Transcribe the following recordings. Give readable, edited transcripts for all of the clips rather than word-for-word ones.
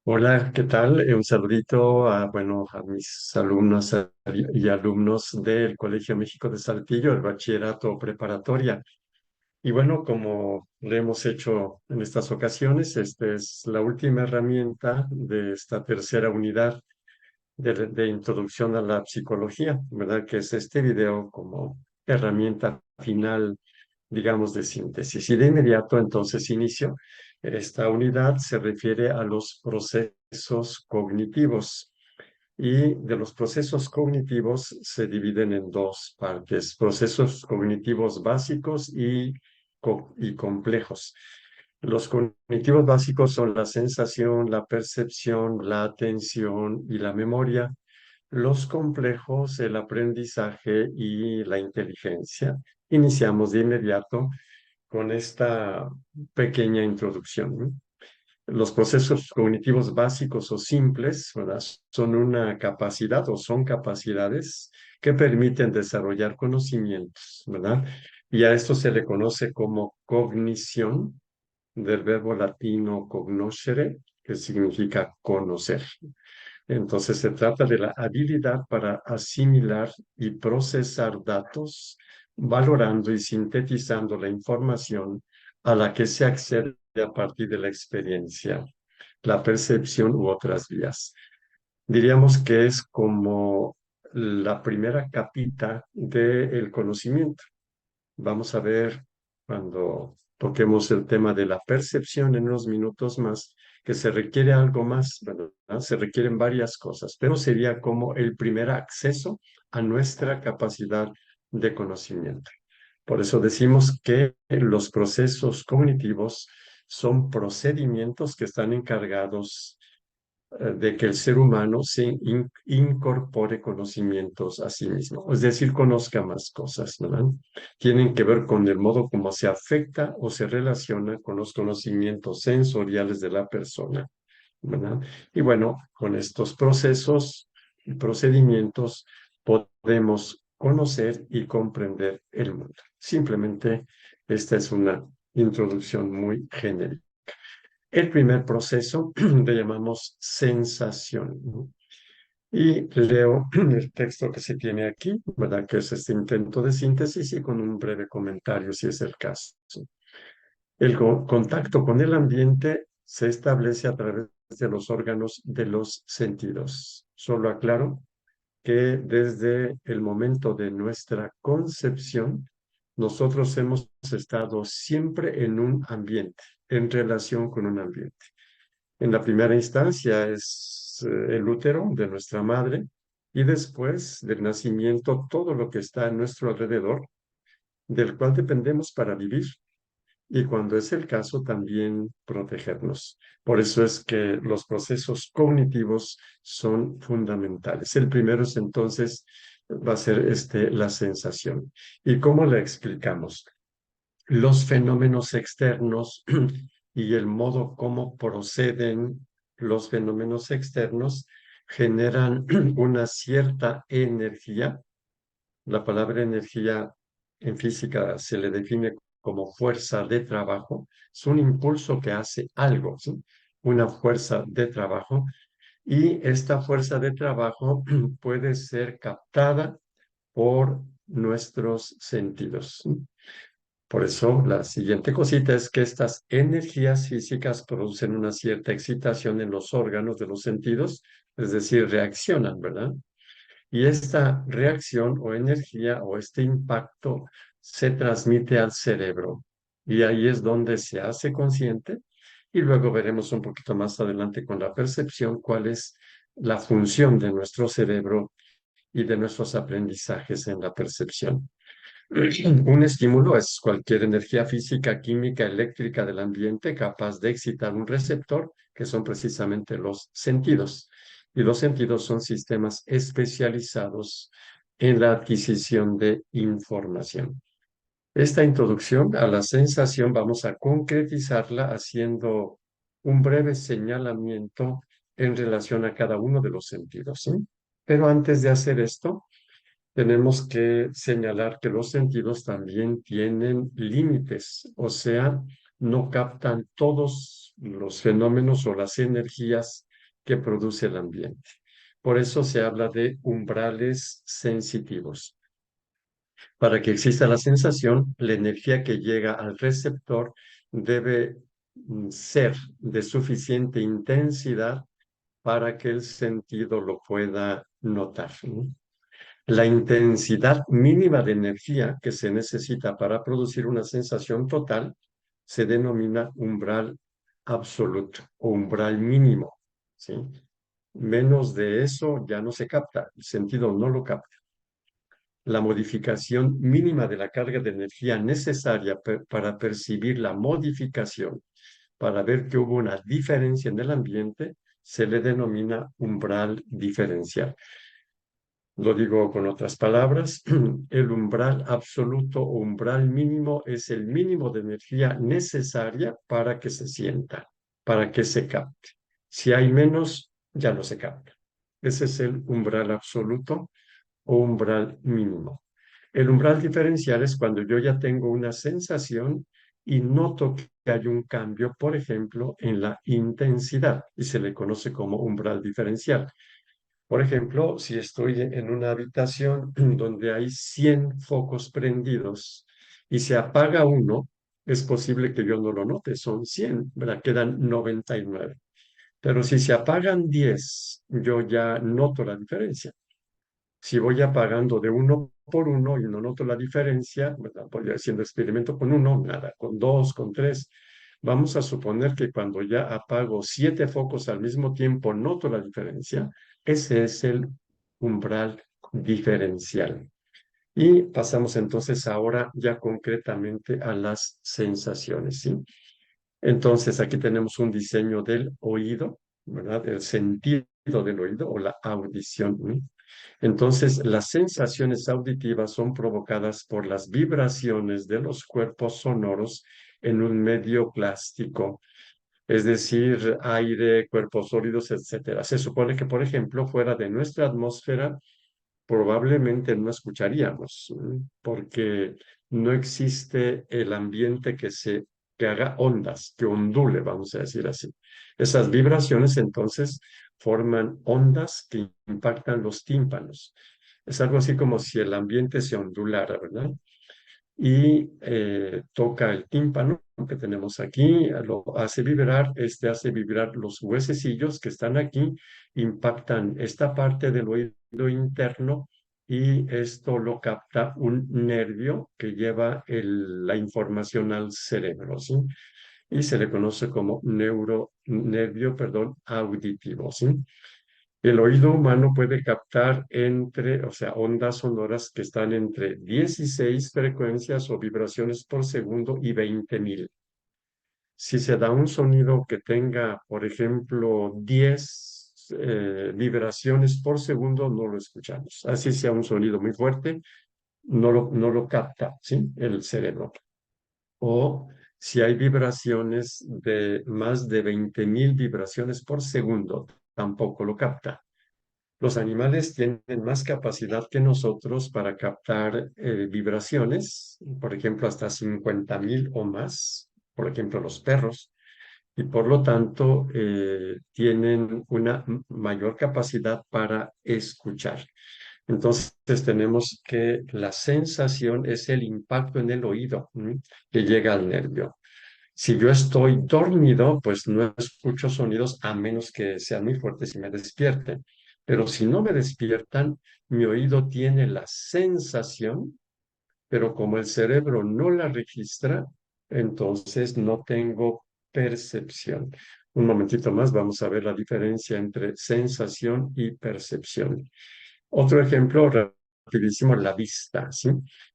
Hola, ¿qué tal? Un saludito a mis alumnos y alumnos del Colegio México de Saltillo, el bachillerato preparatoria. Y bueno, como le hemos hecho en estas ocasiones, esta es la última herramienta de esta tercera unidad de introducción a la psicología, ¿verdad? Que es este video como herramienta final, digamos, de síntesis. Y de inmediato, entonces, inicio. Esta unidad se refiere a los procesos cognitivos. Y de los procesos cognitivos se dividen en dos partes: procesos cognitivos básicos y complejos. Los cognitivos básicos son la sensación, la percepción, la atención y la memoria. Los complejos, el aprendizaje y la inteligencia. Iniciamos de inmediato con esta pequeña introducción, ¿no? Los procesos cognitivos básicos o simples, ¿verdad? Son una capacidad o son capacidades que permiten desarrollar conocimientos, ¿verdad? Y a esto se le conoce como cognición, del verbo latino cognoscere, que significa conocer. Entonces se trata de la habilidad para asimilar y procesar datos, valorando y sintetizando la información a la que se accede a partir de la experiencia, la percepción u otras vías. Diríamos que es como la primera capita del conocimiento. Vamos a ver cuando toquemos el tema de la percepción en unos minutos más, que se requiere algo más, ¿verdad? Se requieren varias cosas, pero sería como el primer acceso a nuestra capacidad de conocimiento. Por eso decimos que los procesos cognitivos son procedimientos que están encargados de que el ser humano incorpore conocimientos a sí mismo, es decir, conozca más cosas, ¿verdad? Tienen que ver con el modo como se afecta o se relaciona con los conocimientos sensoriales de la persona, ¿verdad? Y bueno, con estos procesos y procedimientos podemos conocer y comprender el mundo. Simplemente esta es una introducción muy genérica. El primer proceso le llamamos sensación, ¿no? Y leo el texto que se tiene aquí, ¿verdad? Que es este intento de síntesis y con un breve comentario, si es el caso. El contacto con el ambiente se establece a través de los órganos de los sentidos. Solo aclaro que desde el momento de nuestra concepción, nosotros hemos estado siempre en un ambiente, en relación con un ambiente. En la primera instancia es el útero de nuestra madre y después del nacimiento todo lo que está a nuestro alrededor, del cual dependemos para vivir y cuando es el caso también protegernos. Por eso es que los procesos cognitivos son fundamentales. El primero es entonces, va a ser la sensación. ¿Y cómo la explicamos? Los fenómenos externos y el modo como proceden los fenómenos externos generan una cierta energía. La palabra energía en física se le define como fuerza de trabajo. Es un impulso que hace algo, ¿sí? Una fuerza de trabajo. Y esta fuerza de trabajo puede ser captada por nuestros sentidos, ¿sí? Por eso, la siguiente cosita es que estas energías físicas producen una cierta excitación en los órganos de los sentidos, es decir, reaccionan, ¿verdad? Y esta reacción o energía o este impacto se transmite al cerebro. Y ahí es donde se hace consciente. Y luego veremos un poquito más adelante con la percepción cuál es la función de nuestro cerebro y de nuestros aprendizajes en la percepción. Un estímulo es cualquier energía física, química, eléctrica del ambiente capaz de excitar un receptor, que son precisamente los sentidos. Y los sentidos son sistemas especializados en la adquisición de información. Esta introducción a la sensación vamos a concretizarla haciendo un breve señalamiento en relación a cada uno de los sentidos, ¿sí? Pero antes de hacer esto, tenemos que señalar que los sentidos también tienen límites, o sea, no captan todos los fenómenos o las energías que produce el ambiente. Por eso se habla de umbrales sensitivos. Para que exista la sensación, la energía que llega al receptor debe ser de suficiente intensidad para que el sentido lo pueda notar, ¿no? La intensidad mínima de energía que se necesita para producir una sensación total se denomina umbral absoluto o umbral mínimo, ¿sí? Menos de eso ya no se capta, el sentido no lo capta. La modificación mínima de la carga de energía necesaria para percibir la modificación, para ver que hubo una diferencia en el ambiente, se le denomina umbral diferencial. Lo digo con otras palabras, el umbral absoluto o umbral mínimo es el mínimo de energía necesaria para que se sienta, para que se capte. Si hay menos, ya no se capta. Ese es el umbral absoluto o umbral mínimo. El umbral diferencial es cuando yo ya tengo una sensación y noto que hay un cambio, por ejemplo, en la intensidad, y se le conoce como umbral diferencial. Por ejemplo, si estoy en una habitación donde hay 100 focos prendidos y se apaga uno, es posible que yo no lo note, son 100, ¿verdad? Quedan 99. Pero si se apagan 10, yo ya noto la diferencia. Si voy apagando de uno por uno y no noto la diferencia, ¿verdad? Voy haciendo experimento con uno, nada, con dos, con tres. Vamos a suponer que cuando ya apago 7 focos al mismo tiempo, noto la diferencia. Ese es el umbral diferencial. Y pasamos entonces ahora ya concretamente a las sensaciones, ¿sí? Entonces aquí tenemos un diseño del oído, ¿verdad? El sentido del oído o la audición, ¿no? Entonces, las sensaciones auditivas son provocadas por las vibraciones de los cuerpos sonoros en un medio plástico, es decir, aire, cuerpos sólidos, etcétera. Se supone que, por ejemplo, fuera de nuestra atmósfera, probablemente no escucharíamos, porque no existe el ambiente que haga ondas, que ondule, vamos a decir así. Esas vibraciones entonces forman ondas que impactan los tímpanos. Es algo así como si el ambiente se ondulara, ¿verdad? Y toca el tímpano que tenemos aquí, lo hace vibrar, este hace vibrar los huesecillos que están aquí, impactan esta parte del oído interno y esto lo capta un nervio que lleva la información al cerebro, ¿sí? Y se le conoce como nervio, perdón, auditivo, ¿sí? El oído humano puede captar o sea, ondas sonoras que están entre 16 frecuencias o vibraciones por segundo y 20.000. Si se da un sonido que tenga, por ejemplo, 10 vibraciones por segundo, no lo escuchamos. Así sea un sonido muy fuerte, no lo capta, ¿sí? El cerebro. O si hay vibraciones de más de 20.000 vibraciones por segundo, tampoco lo capta. Los animales tienen más capacidad que nosotros para captar vibraciones, por ejemplo, hasta 50.000 o más, por ejemplo, los perros, y por lo tanto tienen una mayor capacidad para escuchar. Entonces tenemos que la sensación es el impacto en el oído, que llega al nervio. Si yo estoy dormido, pues no escucho sonidos a menos que sean muy fuertes y me despierten. Pero si no me despiertan, mi oído tiene la sensación, pero como el cerebro no la registra, entonces no tengo percepción. Un momentito más, vamos a ver la diferencia entre sensación y percepción. Otro ejemplo rapidísimo, la vista, ¿sí?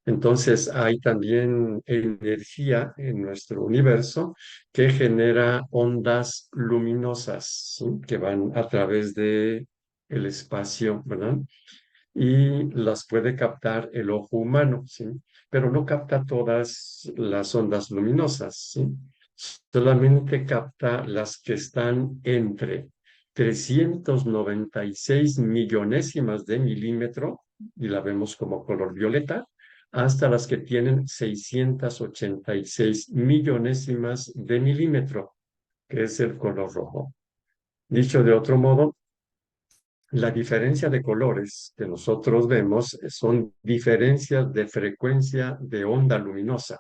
Entonces hay también energía en nuestro universo que genera ondas luminosas, ¿sí? Que van a través de el espacio, ¿verdad? Y las puede captar el ojo humano, ¿sí? Pero no capta todas las ondas luminosas, ¿sí? Solamente capta las que están entre 396 millonésimas de milímetro, y la vemos como color violeta, hasta las que tienen 686 millonésimas de milímetro, que es el color rojo. Dicho de otro modo, la diferencia de colores que nosotros vemos son diferencias de frecuencia de onda luminosa.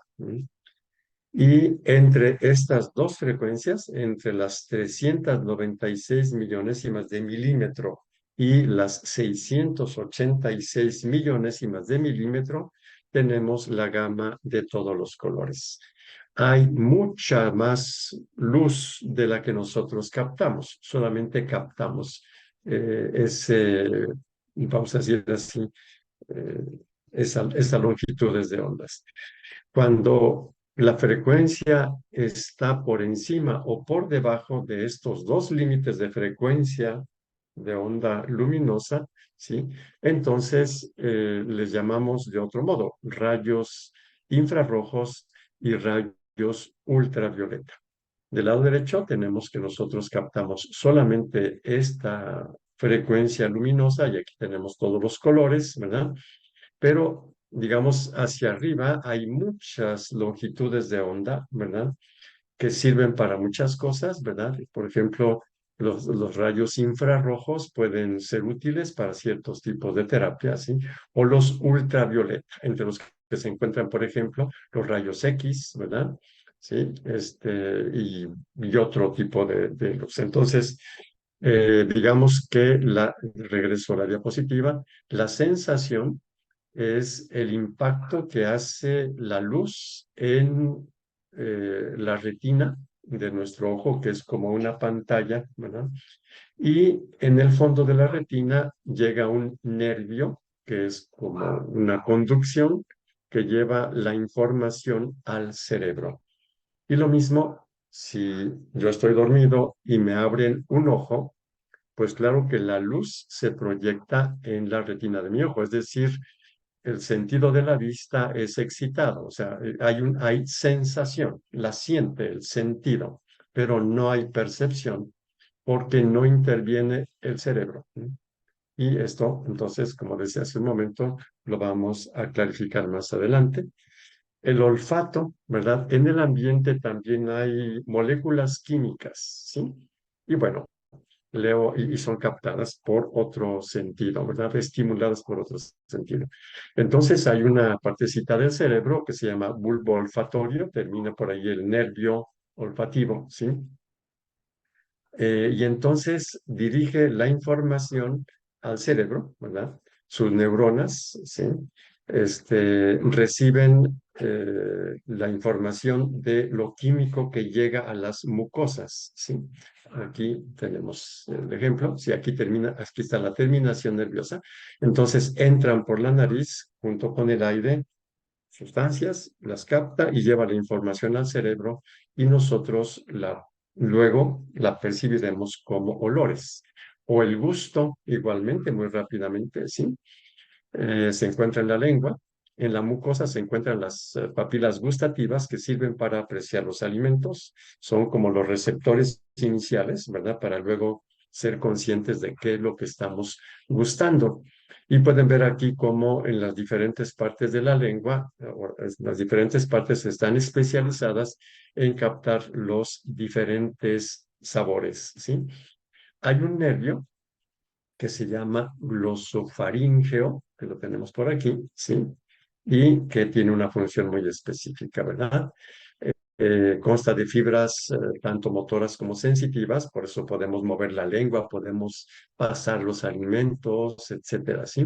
Y entre estas dos frecuencias, entre las 396 millonésimas de milímetro y las 686 millonésimas de milímetro, tenemos la gama de todos los colores. Hay mucha más luz de la que nosotros captamos, solamente captamos ese, vamos a decir así, eh, esa longitudes de ondas. Cuando la frecuencia está por encima o por debajo de estos dos límites de frecuencia de onda luminosa, ¿sí? Entonces les llamamos de otro modo rayos infrarrojos y rayos ultravioleta. Del lado derecho tenemos que nosotros captamos solamente esta frecuencia luminosa y aquí tenemos todos los colores, ¿verdad? Pero, digamos, hacia arriba hay muchas longitudes de onda, ¿verdad? Que sirven para muchas cosas, ¿verdad? Por ejemplo, los rayos infrarrojos pueden ser útiles para ciertos tipos de terapia, ¿sí? O los ultravioleta, entre los que se encuentran, por ejemplo, los rayos X, ¿verdad? Sí, y otro tipo de luz. Entonces, digamos que regreso a la diapositiva, la sensación es el impacto que hace la luz en la retina de nuestro ojo, que es como una pantalla, ¿verdad? Y en el fondo de la retina llega un nervio, que es como una conducción que lleva la información al cerebro. Y lo mismo, si yo estoy dormido y me abren un ojo, pues claro que la luz se proyecta en la retina de mi ojo, es decir, el sentido de la vista es excitado, o sea, hay sensación, la siente el sentido, pero no hay percepción porque no interviene el cerebro. Y esto, entonces, como decía hace un momento, lo vamos a clarificar más adelante. El olfato, ¿verdad? En el ambiente también hay moléculas químicas, ¿sí? Y bueno, y son captadas por otro sentido, ¿verdad? Estimuladas por otro sentido. Entonces hay una partecita del cerebro que se llama bulbo olfatorio, termina por ahí el nervio olfativo, ¿sí? Y entonces dirige la información al cerebro, ¿verdad? Sus neuronas, ¿sí? Reciben la información de lo químico que llega a las mucosas, ¿sí? Aquí tenemos el ejemplo. Si aquí termina, aquí está la terminación nerviosa. Entonces entran por la nariz junto con el aire sustancias, las capta y lleva la información al cerebro y nosotros luego la percibiremos como olores. O el gusto, igualmente, muy rápidamente, ¿sí? Se encuentra en la lengua. En la mucosa se encuentran las papilas gustativas que sirven para apreciar los alimentos. Son como los receptores iniciales, ¿verdad? Para luego ser conscientes de qué es lo que estamos gustando. Y pueden ver aquí cómo en las diferentes partes de la lengua, las diferentes partes están especializadas en captar los diferentes sabores, ¿sí? Hay un nervio que se llama glosofaríngeo, que lo tenemos por aquí, ¿sí? Y que tiene una función muy específica, ¿verdad? Consta de fibras tanto motoras como sensitivas, por eso podemos mover la lengua, podemos pasar los alimentos, etcétera, ¿sí?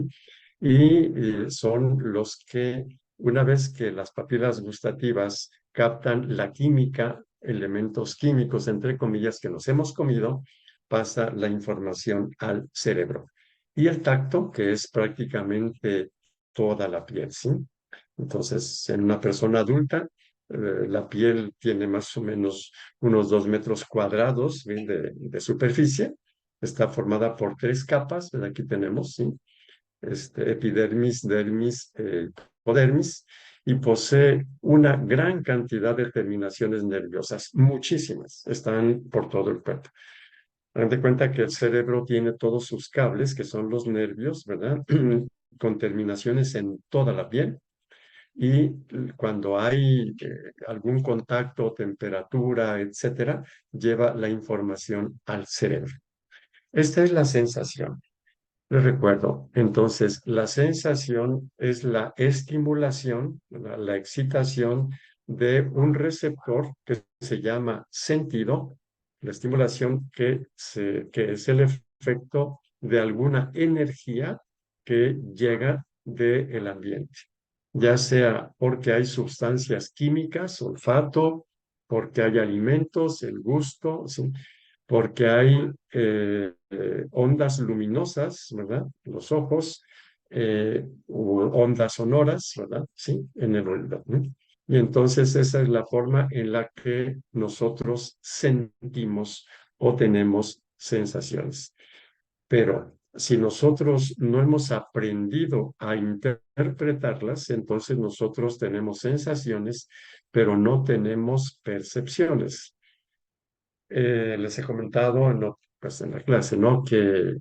Y son los que, una vez que las papilas gustativas captan la química, elementos químicos, entre comillas, que nos hemos comido, pasa la información al cerebro. Y el tacto, que es prácticamente toda la piel, ¿sí? Entonces, en una persona adulta, la piel tiene más o menos unos 2 metros cuadrados, ¿bien? De superficie. Está formada por tres capas, ¿verdad? Aquí tenemos, ¿sí? Epidermis, dermis, hipodermis, y posee una gran cantidad de terminaciones nerviosas, muchísimas, están por todo el cuerpo. Haz de cuenta que el cerebro tiene todos sus cables, que son los nervios, ¿verdad? Con terminaciones en toda la piel. Y cuando hay algún contacto, temperatura, etcétera, lleva la información al cerebro. Esta es la sensación. Les recuerdo, entonces, la sensación es la estimulación, la excitación de un receptor que se llama sentido, la estimulación que es el efecto de alguna energía que llega del ambiente, ya sea porque hay sustancias químicas, olfato, porque hay alimentos, el gusto, ¿sí? Porque hay ondas luminosas, ¿verdad? Los ojos, u ondas sonoras, ¿verdad? Sí, en el oído, ¿no? Y entonces esa es la forma en la que nosotros sentimos o tenemos sensaciones. Pero si nosotros no hemos aprendido a interpretarlas, entonces nosotros tenemos sensaciones, pero no tenemos percepciones. Les he comentado pues en la clase, ¿no? Que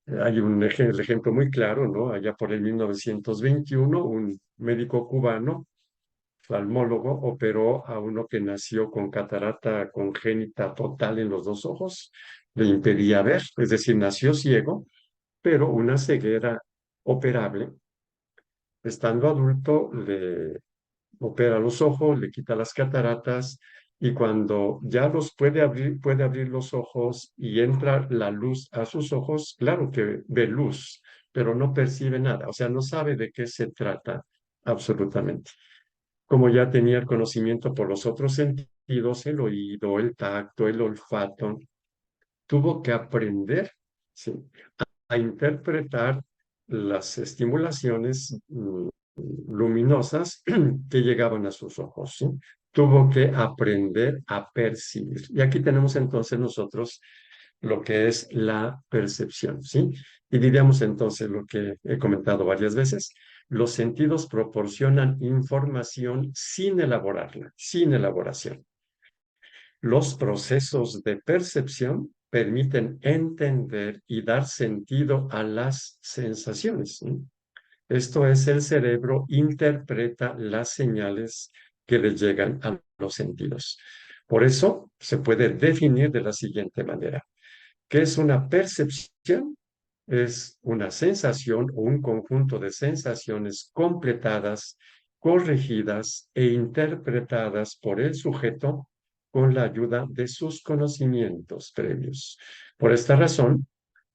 hay el ejemplo muy claro, ¿no? Allá por el 1921, un médico cubano, oftalmólogo, operó a uno que nació con catarata congénita total en los dos ojos, le impedía ver, es decir, nació ciego, pero una ceguera operable. Estando adulto, le opera los ojos, le quita las cataratas y cuando ya los puede abrir los ojos y entra la luz a sus ojos, claro que ve luz, pero no percibe nada, o sea, no sabe de qué se trata absolutamente. Como ya tenía el conocimiento por los otros sentidos, el oído, el tacto, el olfato, tuvo que aprender, ¿sí?, a interpretar las estimulaciones luminosas que llegaban a sus ojos, ¿sí? Tuvo que aprender a percibir. Y aquí tenemos entonces nosotros lo que es la percepción, ¿sí? Y diríamos entonces lo que he comentado varias veces, los sentidos proporcionan información sin elaborarla, sin elaboración. Los procesos de percepción permiten entender y dar sentido a las sensaciones, ¿sí? Esto es, el cerebro interpreta las señales que le llegan a los sentidos. Por eso se puede definir de la siguiente manera. ¿Qué es una percepción? Es una sensación o un conjunto de sensaciones completadas, corregidas e interpretadas por el sujeto con la ayuda de sus conocimientos previos. Por esta razón,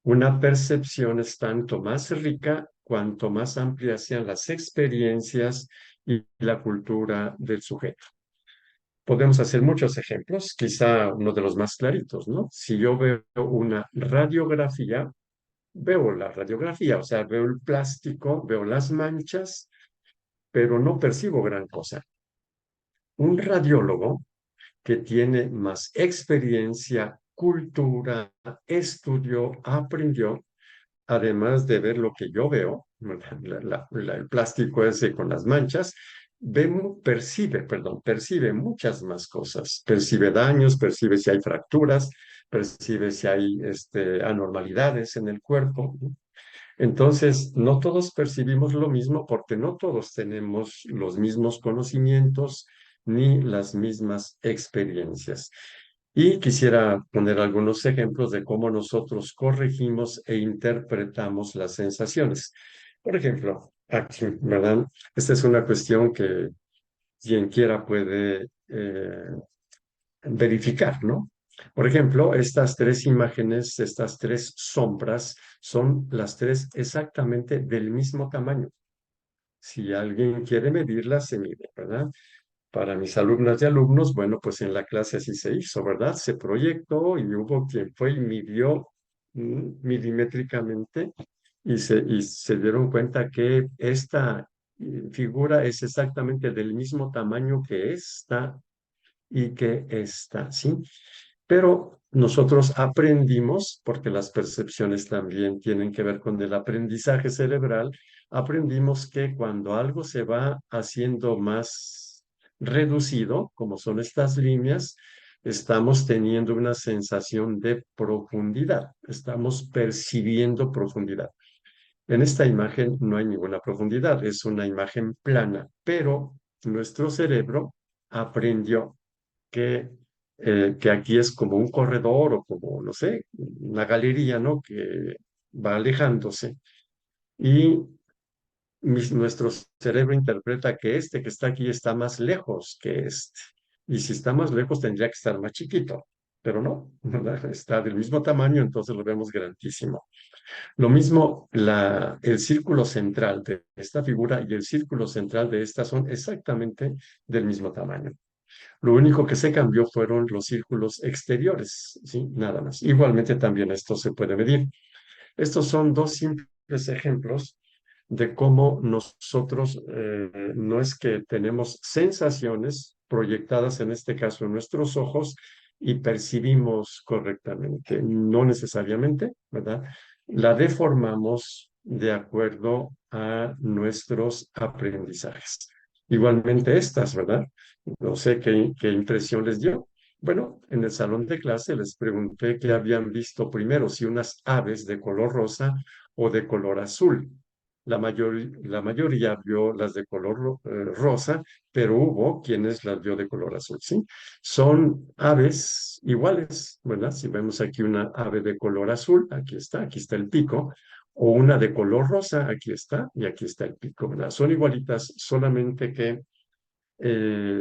una percepción es tanto más rica cuanto más amplias sean las experiencias y la cultura del sujeto. Podemos hacer muchos ejemplos, quizá uno de los más claritos, ¿no? Si yo veo una radiografía, veo la radiografía, o sea, veo el plástico, veo las manchas, pero no percibo gran cosa. Un radiólogo que tiene más experiencia, cultura, estudió, aprendió, además de ver lo que yo veo, el plástico ese con las manchas, percibe muchas más cosas. Percibe daños, percibe si hay fracturas, percibe si hay anormalidades en el cuerpo, ¿no? Entonces, no todos percibimos lo mismo porque no todos tenemos los mismos conocimientos ni las mismas experiencias. Y quisiera poner algunos ejemplos de cómo nosotros corregimos e interpretamos las sensaciones. Por ejemplo, aquí, ¿verdad? Esta es una cuestión que quien quiera puede verificar, ¿no? Por ejemplo, estas tres imágenes, estas tres sombras, son las tres exactamente del mismo tamaño. Si alguien quiere medirlas, se mide, ¿verdad? Para mis alumnas y alumnos, bueno, pues en la clase así se hizo, ¿verdad? Se proyectó y hubo quien fue y midió milimétricamente y se dieron cuenta que esta figura es exactamente del mismo tamaño que esta y que esta, ¿sí? Pero nosotros aprendimos, porque las percepciones también tienen que ver con el aprendizaje cerebral, aprendimos que cuando algo se va haciendo más reducido, como son estas líneas, estamos teniendo una sensación de profundidad, estamos percibiendo profundidad. En esta imagen no hay ninguna profundidad, es una imagen plana, pero nuestro cerebro aprendió que que aquí es como un corredor o como, no sé, una galería, ¿no? Que va alejándose. Y nuestro cerebro interpreta que este que está aquí está más lejos que este. Y si está más lejos tendría que estar más chiquito, pero no, ¿verdad? Está del mismo tamaño, entonces lo vemos grandísimo. Lo mismo, el círculo central de esta figura y el círculo central de esta son exactamente del mismo tamaño. Lo único que se cambió fueron los círculos exteriores, ¿sí? Nada más. Igualmente también esto se puede medir. Estos son dos simples ejemplos de cómo nosotros no es que tenemos sensaciones proyectadas, en este caso en nuestros ojos, y percibimos correctamente. No necesariamente, ¿verdad? La deformamos de acuerdo a nuestros aprendizajes. Igualmente estas, ¿verdad? No sé qué impresión les dio. Bueno, en el salón de clase les pregunté qué habían visto primero, si unas aves de color rosa o de color azul. La mayoría vio las de color rosa, pero hubo quienes las vio de color azul, ¿sí? Son aves iguales, ¿verdad? Si vemos aquí una ave de color azul, aquí está el pico, o una de color rosa, aquí está, y aquí está el pico, ¿verdad? Son igualitas, solamente que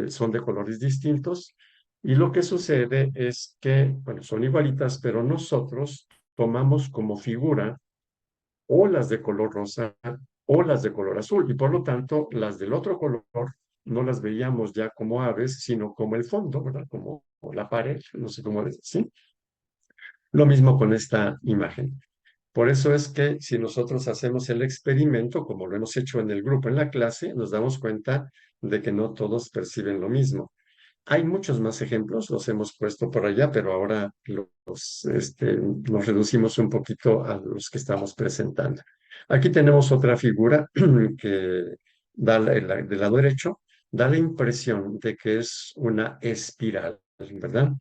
son de colores distintos. Y lo que sucede es que, bueno, son igualitas, pero nosotros tomamos como figura o las de color rosa o las de color azul. Y por lo tanto, las del otro color no las veíamos ya como aves, sino como el fondo, ¿verdad? Como la pared, no sé cómo decir, ¿sí? Lo mismo con esta imagen. Por eso es que si nosotros hacemos el experimento, como lo hemos hecho en el grupo, en la clase, nos damos cuenta de que no todos perciben lo mismo. Hay muchos más ejemplos, los hemos puesto por allá, pero ahora nos reducimos un poquito a los que estamos presentando. Aquí tenemos otra figura que del lado derecho, da la impresión de que es una espiral, ¿verdad?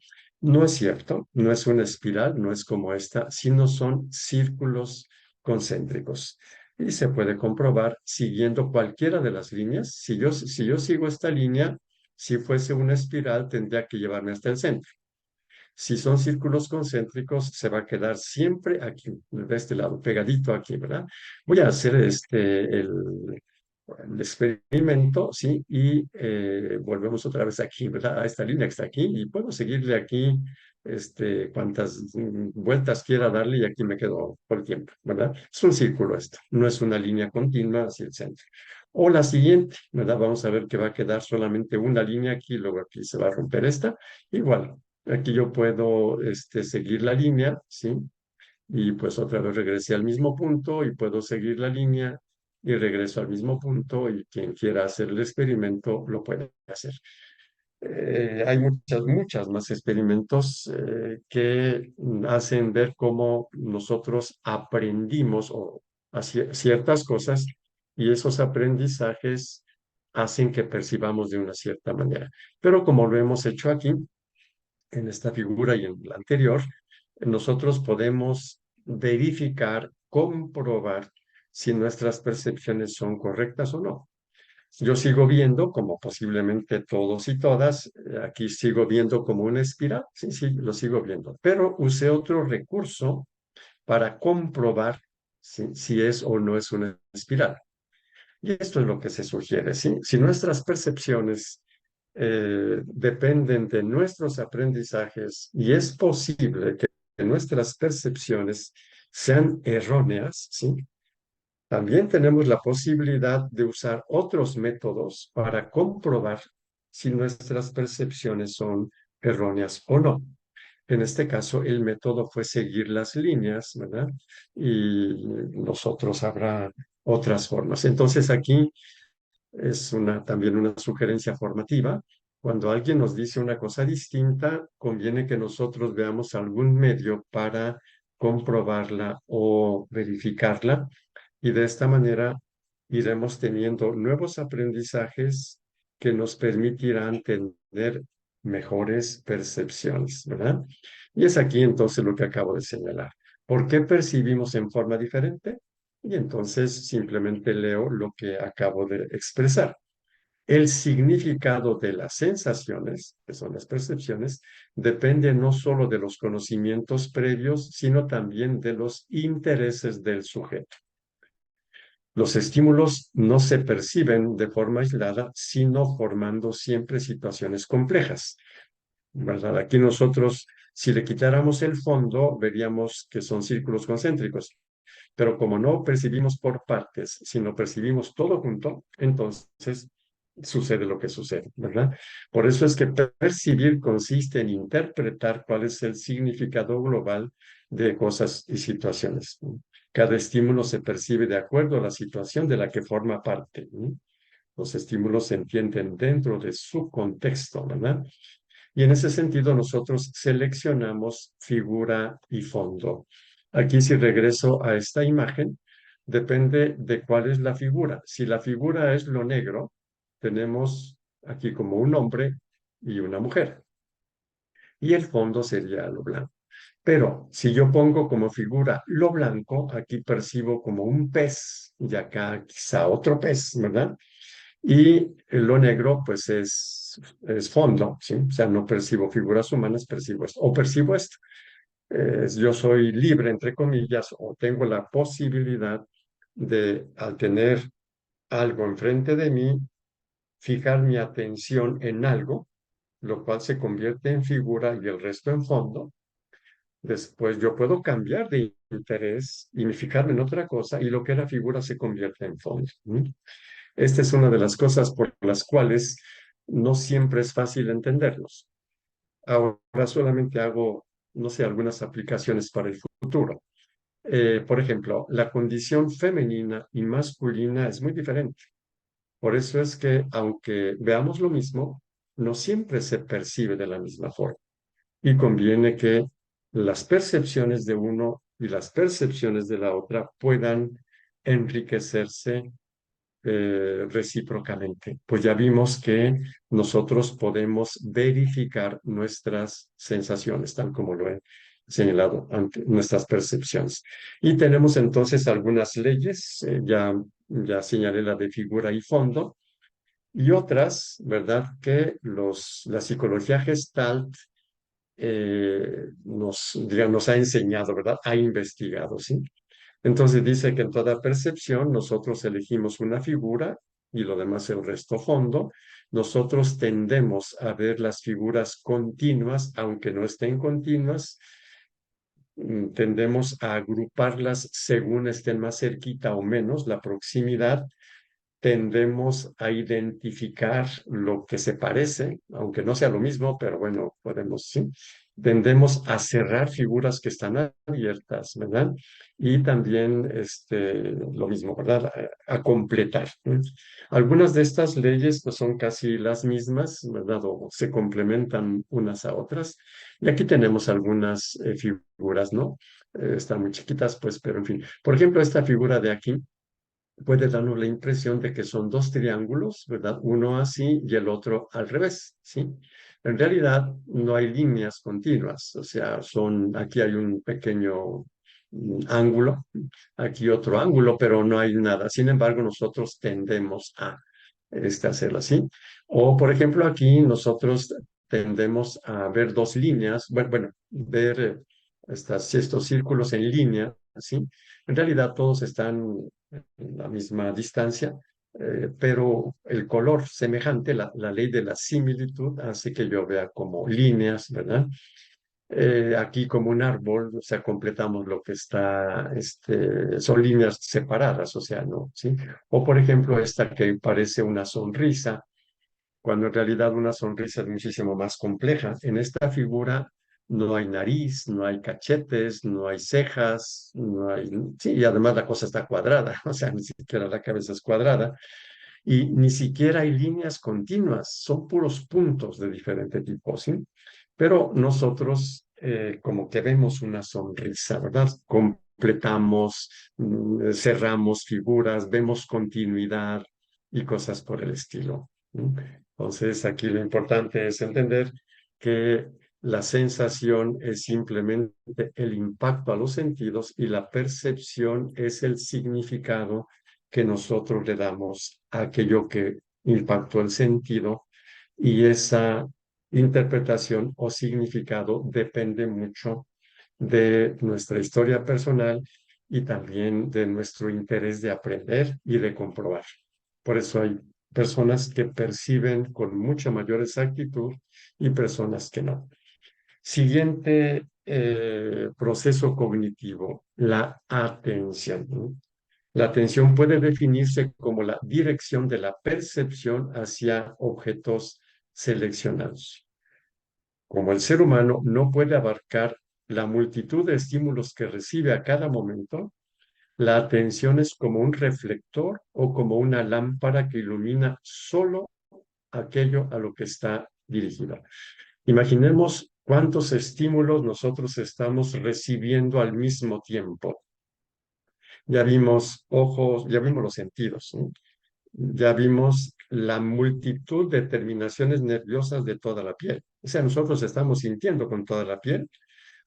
No es cierto, no es una espiral, no es como esta, sino son círculos concéntricos. Y se puede comprobar siguiendo cualquiera de las líneas. Si yo sigo esta línea, si fuese una espiral, tendría que llevarme hasta el centro. Si son círculos concéntricos, se va a quedar siempre aquí, de este lado, pegadito aquí, ¿verdad? Voy a hacer el experimento, ¿sí? Y volvemos otra vez aquí, ¿verdad? A esta línea que está aquí y puedo seguirle aquí cuantas vueltas quiera darle y aquí me quedo por el tiempo, ¿verdad? Es un círculo esto, no es una línea continua hacia el centro. O la siguiente, ¿verdad? Vamos a ver que va a quedar solamente una línea aquí, luego aquí se va a romper esta. Igual, aquí yo puedo seguir la línea, ¿sí? Y pues otra vez regresé al mismo punto y puedo seguir la línea y regreso al mismo punto y quien quiera hacer el experimento lo puede hacer. Hay muchas más experimentos que hacen ver cómo nosotros aprendimos o ciertas cosas y esos aprendizajes hacen que percibamos de una cierta manera. Pero como lo hemos hecho aquí, en esta figura y en la anterior, nosotros podemos verificar, comprobar si nuestras percepciones son correctas o no. Yo sigo viendo, como posiblemente todos y todas, aquí sigo viendo como una espiral, sí, sí, lo sigo viendo, pero usé otro recurso para comprobar si es o no es una espiral. Y esto es lo que se sugiere, ¿sí? Si nuestras percepciones dependen de nuestros aprendizajes y es posible que nuestras percepciones sean erróneas, ¿sí? También tenemos la posibilidad de usar otros métodos para comprobar si nuestras percepciones son erróneas o no. En este caso, el método fue seguir las líneas, ¿verdad? Y nosotros habrá otras formas. Entonces, aquí es también una sugerencia formativa. Cuando alguien nos dice una cosa distinta, conviene que nosotros veamos algún medio para comprobarla o verificarla y de esta manera iremos teniendo nuevos aprendizajes que nos permitirán tener mejores percepciones, ¿verdad? Y es aquí entonces lo que acabo de señalar. ¿Por qué percibimos en forma diferente? Y entonces simplemente leo lo que acabo de expresar. El significado de las sensaciones, que son las percepciones, depende no solo de los conocimientos previos, sino también de los intereses del sujeto. Los estímulos no se perciben de forma aislada, sino formando siempre situaciones complejas, ¿verdad? Aquí nosotros, si le quitáramos el fondo, veríamos que son círculos concéntricos, pero como no percibimos por partes, sino percibimos todo junto, entonces sucede lo que sucede, ¿verdad? Por eso es que percibir consiste en interpretar cuál es el significado global de cosas y situaciones. Cada estímulo se percibe de acuerdo a la situación de la que forma parte, ¿no? Los estímulos se entienden dentro de su contexto, ¿verdad? Y en ese sentido nosotros seleccionamos figura y fondo. Aquí si regreso a esta imagen, depende de cuál es la figura. Si la figura es lo negro, tenemos aquí como un hombre y una mujer. Y el fondo sería lo blanco. Pero si yo pongo como figura lo blanco, aquí percibo como un pez y acá quizá otro pez, ¿verdad? Y lo negro, pues es fondo, ¿sí? O sea, no percibo figuras humanas, percibo esto. O percibo esto. Yo soy libre, entre comillas, o tengo la posibilidad de, al tener algo enfrente de mí, fijar mi atención en algo, lo cual se convierte en figura y el resto en fondo. Después yo puedo cambiar de interés y fijarme en otra cosa y lo que era figura se convierte en fondo. Esta es una de las cosas por las cuales no siempre es fácil entenderlos. Ahora solamente hago, no sé, algunas aplicaciones para el futuro. Por ejemplo, la condición femenina y masculina es muy diferente. Por eso es que, aunque veamos lo mismo, no siempre se percibe de la misma forma. Y conviene que las percepciones de uno y las percepciones de la otra puedan enriquecerse recíprocamente. Pues ya vimos que nosotros podemos verificar nuestras sensaciones, tal como lo he señalado ante nuestras percepciones. Y tenemos entonces algunas leyes, ya señalé la de figura y fondo, y otras, ¿verdad? Que la psicología Gestalt nos ha enseñado, ¿verdad? Ha investigado, ¿sí? Entonces dice que en toda percepción nosotros elegimos una figura y lo demás el resto fondo. Nosotros tendemos a ver las figuras continuas, aunque no estén continuas, tendemos a agruparlas según estén más cerquita o menos, la proximidad tendemos a identificar lo que se parece, aunque no sea lo mismo, pero bueno, podemos, sí. Tendemos a cerrar figuras que están abiertas, ¿verdad? Y también lo mismo, ¿verdad? A completar. Algunas de estas leyes pues, son casi las mismas, ¿verdad? O se complementan unas a otras. Y aquí tenemos algunas figuras, ¿no? Están muy chiquitas, pues, pero en fin. Por ejemplo, esta figura de aquí puede darnos la impresión de que son dos triángulos, ¿verdad? Uno así y el otro al revés, ¿sí? En realidad no hay líneas continuas, o sea, aquí hay un pequeño ángulo, aquí otro ángulo, pero no hay nada. Sin embargo, nosotros tendemos a hacerlo así. O, por ejemplo, aquí nosotros tendemos a ver dos líneas, bueno, ver estos círculos en línea, ¿sí? En realidad todos están en la misma distancia, pero el color semejante, la ley de la similitud, hace que yo vea como líneas, ¿verdad? Aquí como un árbol, o sea, completamos lo que está, son líneas separadas, o sea, ¿no? ¿Sí? O por ejemplo, esta que parece una sonrisa, cuando en realidad una sonrisa es muchísimo más compleja. En esta figura no hay nariz, no hay cachetes, no hay cejas, no hay... Sí, y además la cosa está cuadrada, o sea, ni siquiera la cabeza es cuadrada, y ni siquiera hay líneas continuas, son puros puntos de diferente tipo, ¿sí? Pero nosotros como que vemos una sonrisa, ¿verdad? Completamos, cerramos figuras, vemos continuidad y cosas por el estilo. Entonces, aquí lo importante es entender que la sensación es simplemente el impacto a los sentidos y la percepción es el significado que nosotros le damos a aquello que impactó el sentido y esa interpretación o significado depende mucho de nuestra historia personal y también de nuestro interés de aprender y de comprobar. Por eso hay personas que perciben con mucha mayor exactitud y personas que no. Siguiente proceso cognitivo, la atención, ¿no? La atención puede definirse como la dirección de la percepción hacia objetos seleccionados. Como el ser humano no puede abarcar la multitud de estímulos que recibe a cada momento, la atención es como un reflector o como una lámpara que ilumina solo aquello a lo que está dirigida. Imaginemos cuántos estímulos nosotros estamos recibiendo al mismo tiempo. Ya vimos ojos, ya vimos los sentidos, ¿no? Ya vimos la multitud de terminaciones nerviosas de toda la piel. O sea, nosotros estamos sintiendo con toda la piel,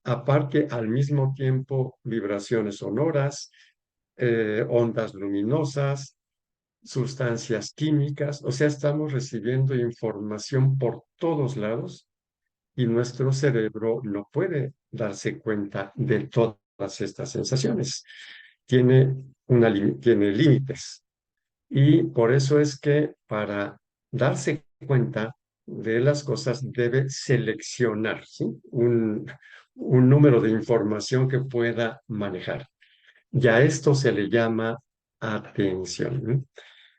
aparte al mismo tiempo vibraciones sonoras, ondas luminosas, sustancias químicas, o sea, estamos recibiendo información por todos lados y nuestro cerebro no puede darse cuenta de todas estas sensaciones. Tiene límites. Y por eso es que para darse cuenta de las cosas debe seleccionar, ¿sí? Un número de información que pueda manejar. Y a esto se le llama atención, ¿no?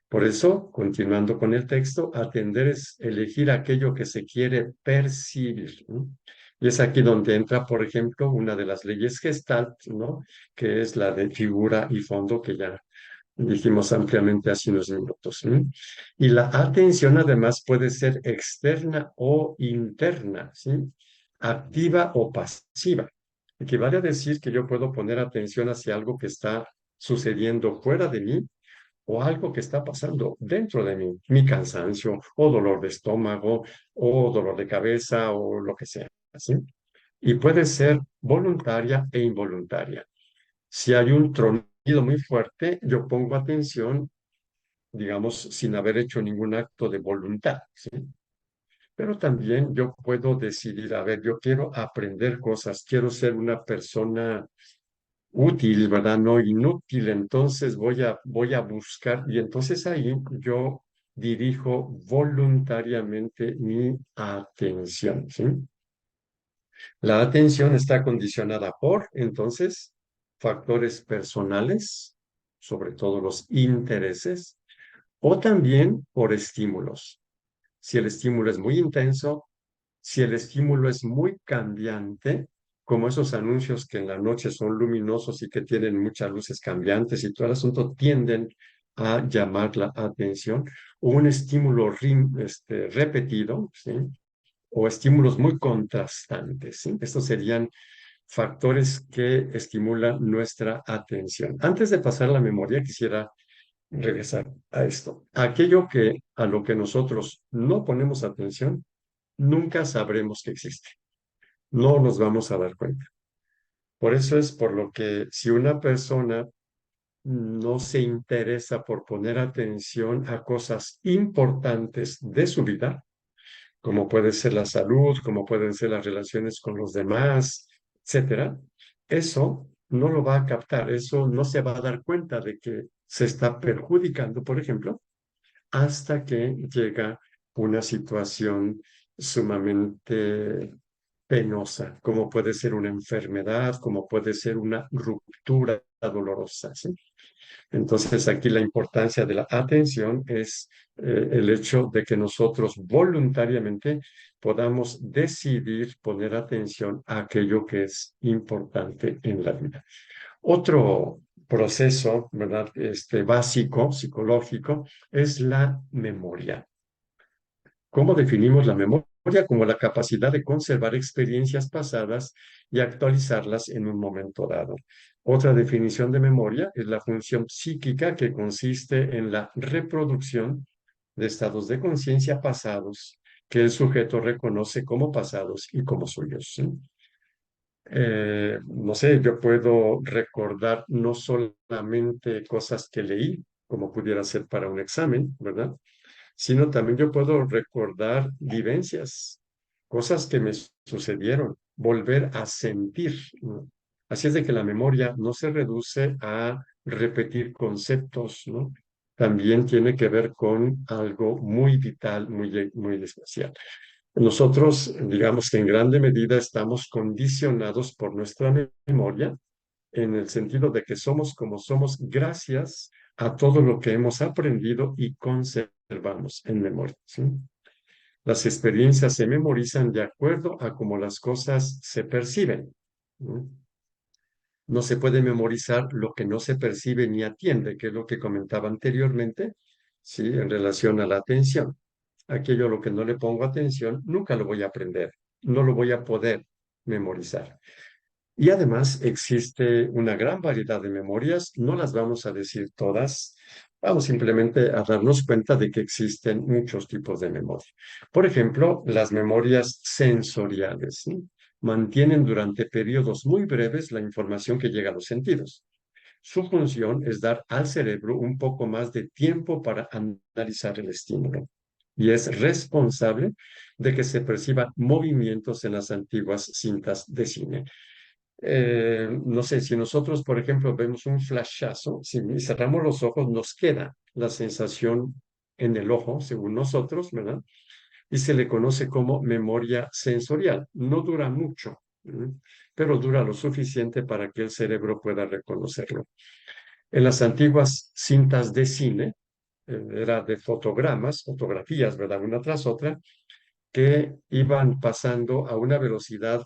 Por eso, continuando con el texto, atender es elegir aquello que se quiere percibir, ¿no? Y es aquí donde entra, por ejemplo, una de las leyes Gestalt, ¿no? Que es la de figura y fondo, que ya dijimos ampliamente hace unos minutos, ¿sí? Y la atención además puede ser externa o interna, ¿sí? Activa o pasiva. Equivale a decir que yo puedo poner atención hacia algo que está sucediendo fuera de mí o algo que está pasando dentro de mí, mi cansancio o dolor de estómago o dolor de cabeza o lo que sea, ¿sí? Y puede ser voluntaria e involuntaria. Si hay un tronido muy fuerte, yo pongo atención, digamos, sin haber hecho ningún acto de voluntad, ¿sí? Pero también yo puedo decidir, a ver, yo quiero aprender cosas, quiero ser una persona útil, ¿verdad? No inútil, entonces voy a buscar y entonces ahí yo dirijo voluntariamente mi atención, ¿sí? La atención está condicionada por, entonces, factores personales, sobre todo los intereses, o también por estímulos. Si el estímulo es muy intenso, si el estímulo es muy cambiante, como esos anuncios que en la noche son luminosos y que tienen muchas luces cambiantes y todo el asunto, tienden a llamar la atención, o un estímulo repetido, ¿sí? O estímulos muy contrastantes, ¿sí? Estos serían factores que estimulan nuestra atención. Antes de pasar la memoria, quisiera regresar a esto. Aquello que a lo que nosotros no ponemos atención, nunca sabremos que existe. No nos vamos a dar cuenta. Por eso es por lo que si una persona no se interesa por poner atención a cosas importantes de su vida, como puede ser la salud, como pueden ser las relaciones con los demás, etcétera, eso no lo va a captar, eso no se va a dar cuenta de que se está perjudicando, por ejemplo, hasta que llega una situación sumamente penosa, como puede ser una enfermedad, como puede ser una ruptura dolorosa, ¿sí? Entonces, aquí la importancia de la atención es el hecho de que nosotros voluntariamente podamos decidir poner atención a aquello que es importante en la vida. Otro proceso, ¿verdad? Básico, psicológico, es la memoria. ¿Cómo definimos la memoria? Como la capacidad de conservar experiencias pasadas y actualizarlas en un momento dado. Otra definición de memoria es la función psíquica que consiste en la reproducción de estados de conciencia pasados que el sujeto reconoce como pasados y como suyos, ¿sí? No sé, yo puedo recordar no solamente cosas que leí, como pudiera ser para un examen, ¿verdad? sino también yo puedo recordar vivencias, cosas que me sucedieron, volver a sentir, ¿no? Así es de que la memoria no se reduce a repetir conceptos, ¿no? También tiene que ver con algo muy vital, muy especial. Nosotros, digamos que en grande medida estamos condicionados por nuestra memoria en el sentido de que somos como somos gracias a todo lo que hemos aprendido y conservamos en memoria, ¿sí? Las experiencias se memorizan de acuerdo a cómo las cosas se perciben, ¿no? No se puede memorizar lo que no se percibe ni atiende, que es lo que comentaba anteriormente, ¿sí? En relación a la atención. Aquello a lo que no le pongo atención, nunca lo voy a aprender, no lo voy a poder memorizar. Y además existe una gran variedad de memorias, no las vamos a decir todas, vamos simplemente a darnos cuenta de que existen muchos tipos de memoria. Por ejemplo, las memorias sensoriales, ¿sí? Mantienen durante periodos muy breves la información que llega a los sentidos. Su función es dar al cerebro un poco más de tiempo para analizar el estímulo y es responsable de que se perciban movimientos en las antiguas cintas de cine. No sé, si nosotros, por ejemplo, vemos un flashazo, si cerramos los ojos, nos queda la sensación en el ojo, según nosotros, ¿verdad? Y se le conoce como memoria sensorial. No dura mucho, ¿verdad? Pero dura lo suficiente para que el cerebro pueda reconocerlo. En las antiguas cintas de cine, era de fotogramas, fotografías, ¿verdad? Una tras otra, que iban pasando a una velocidad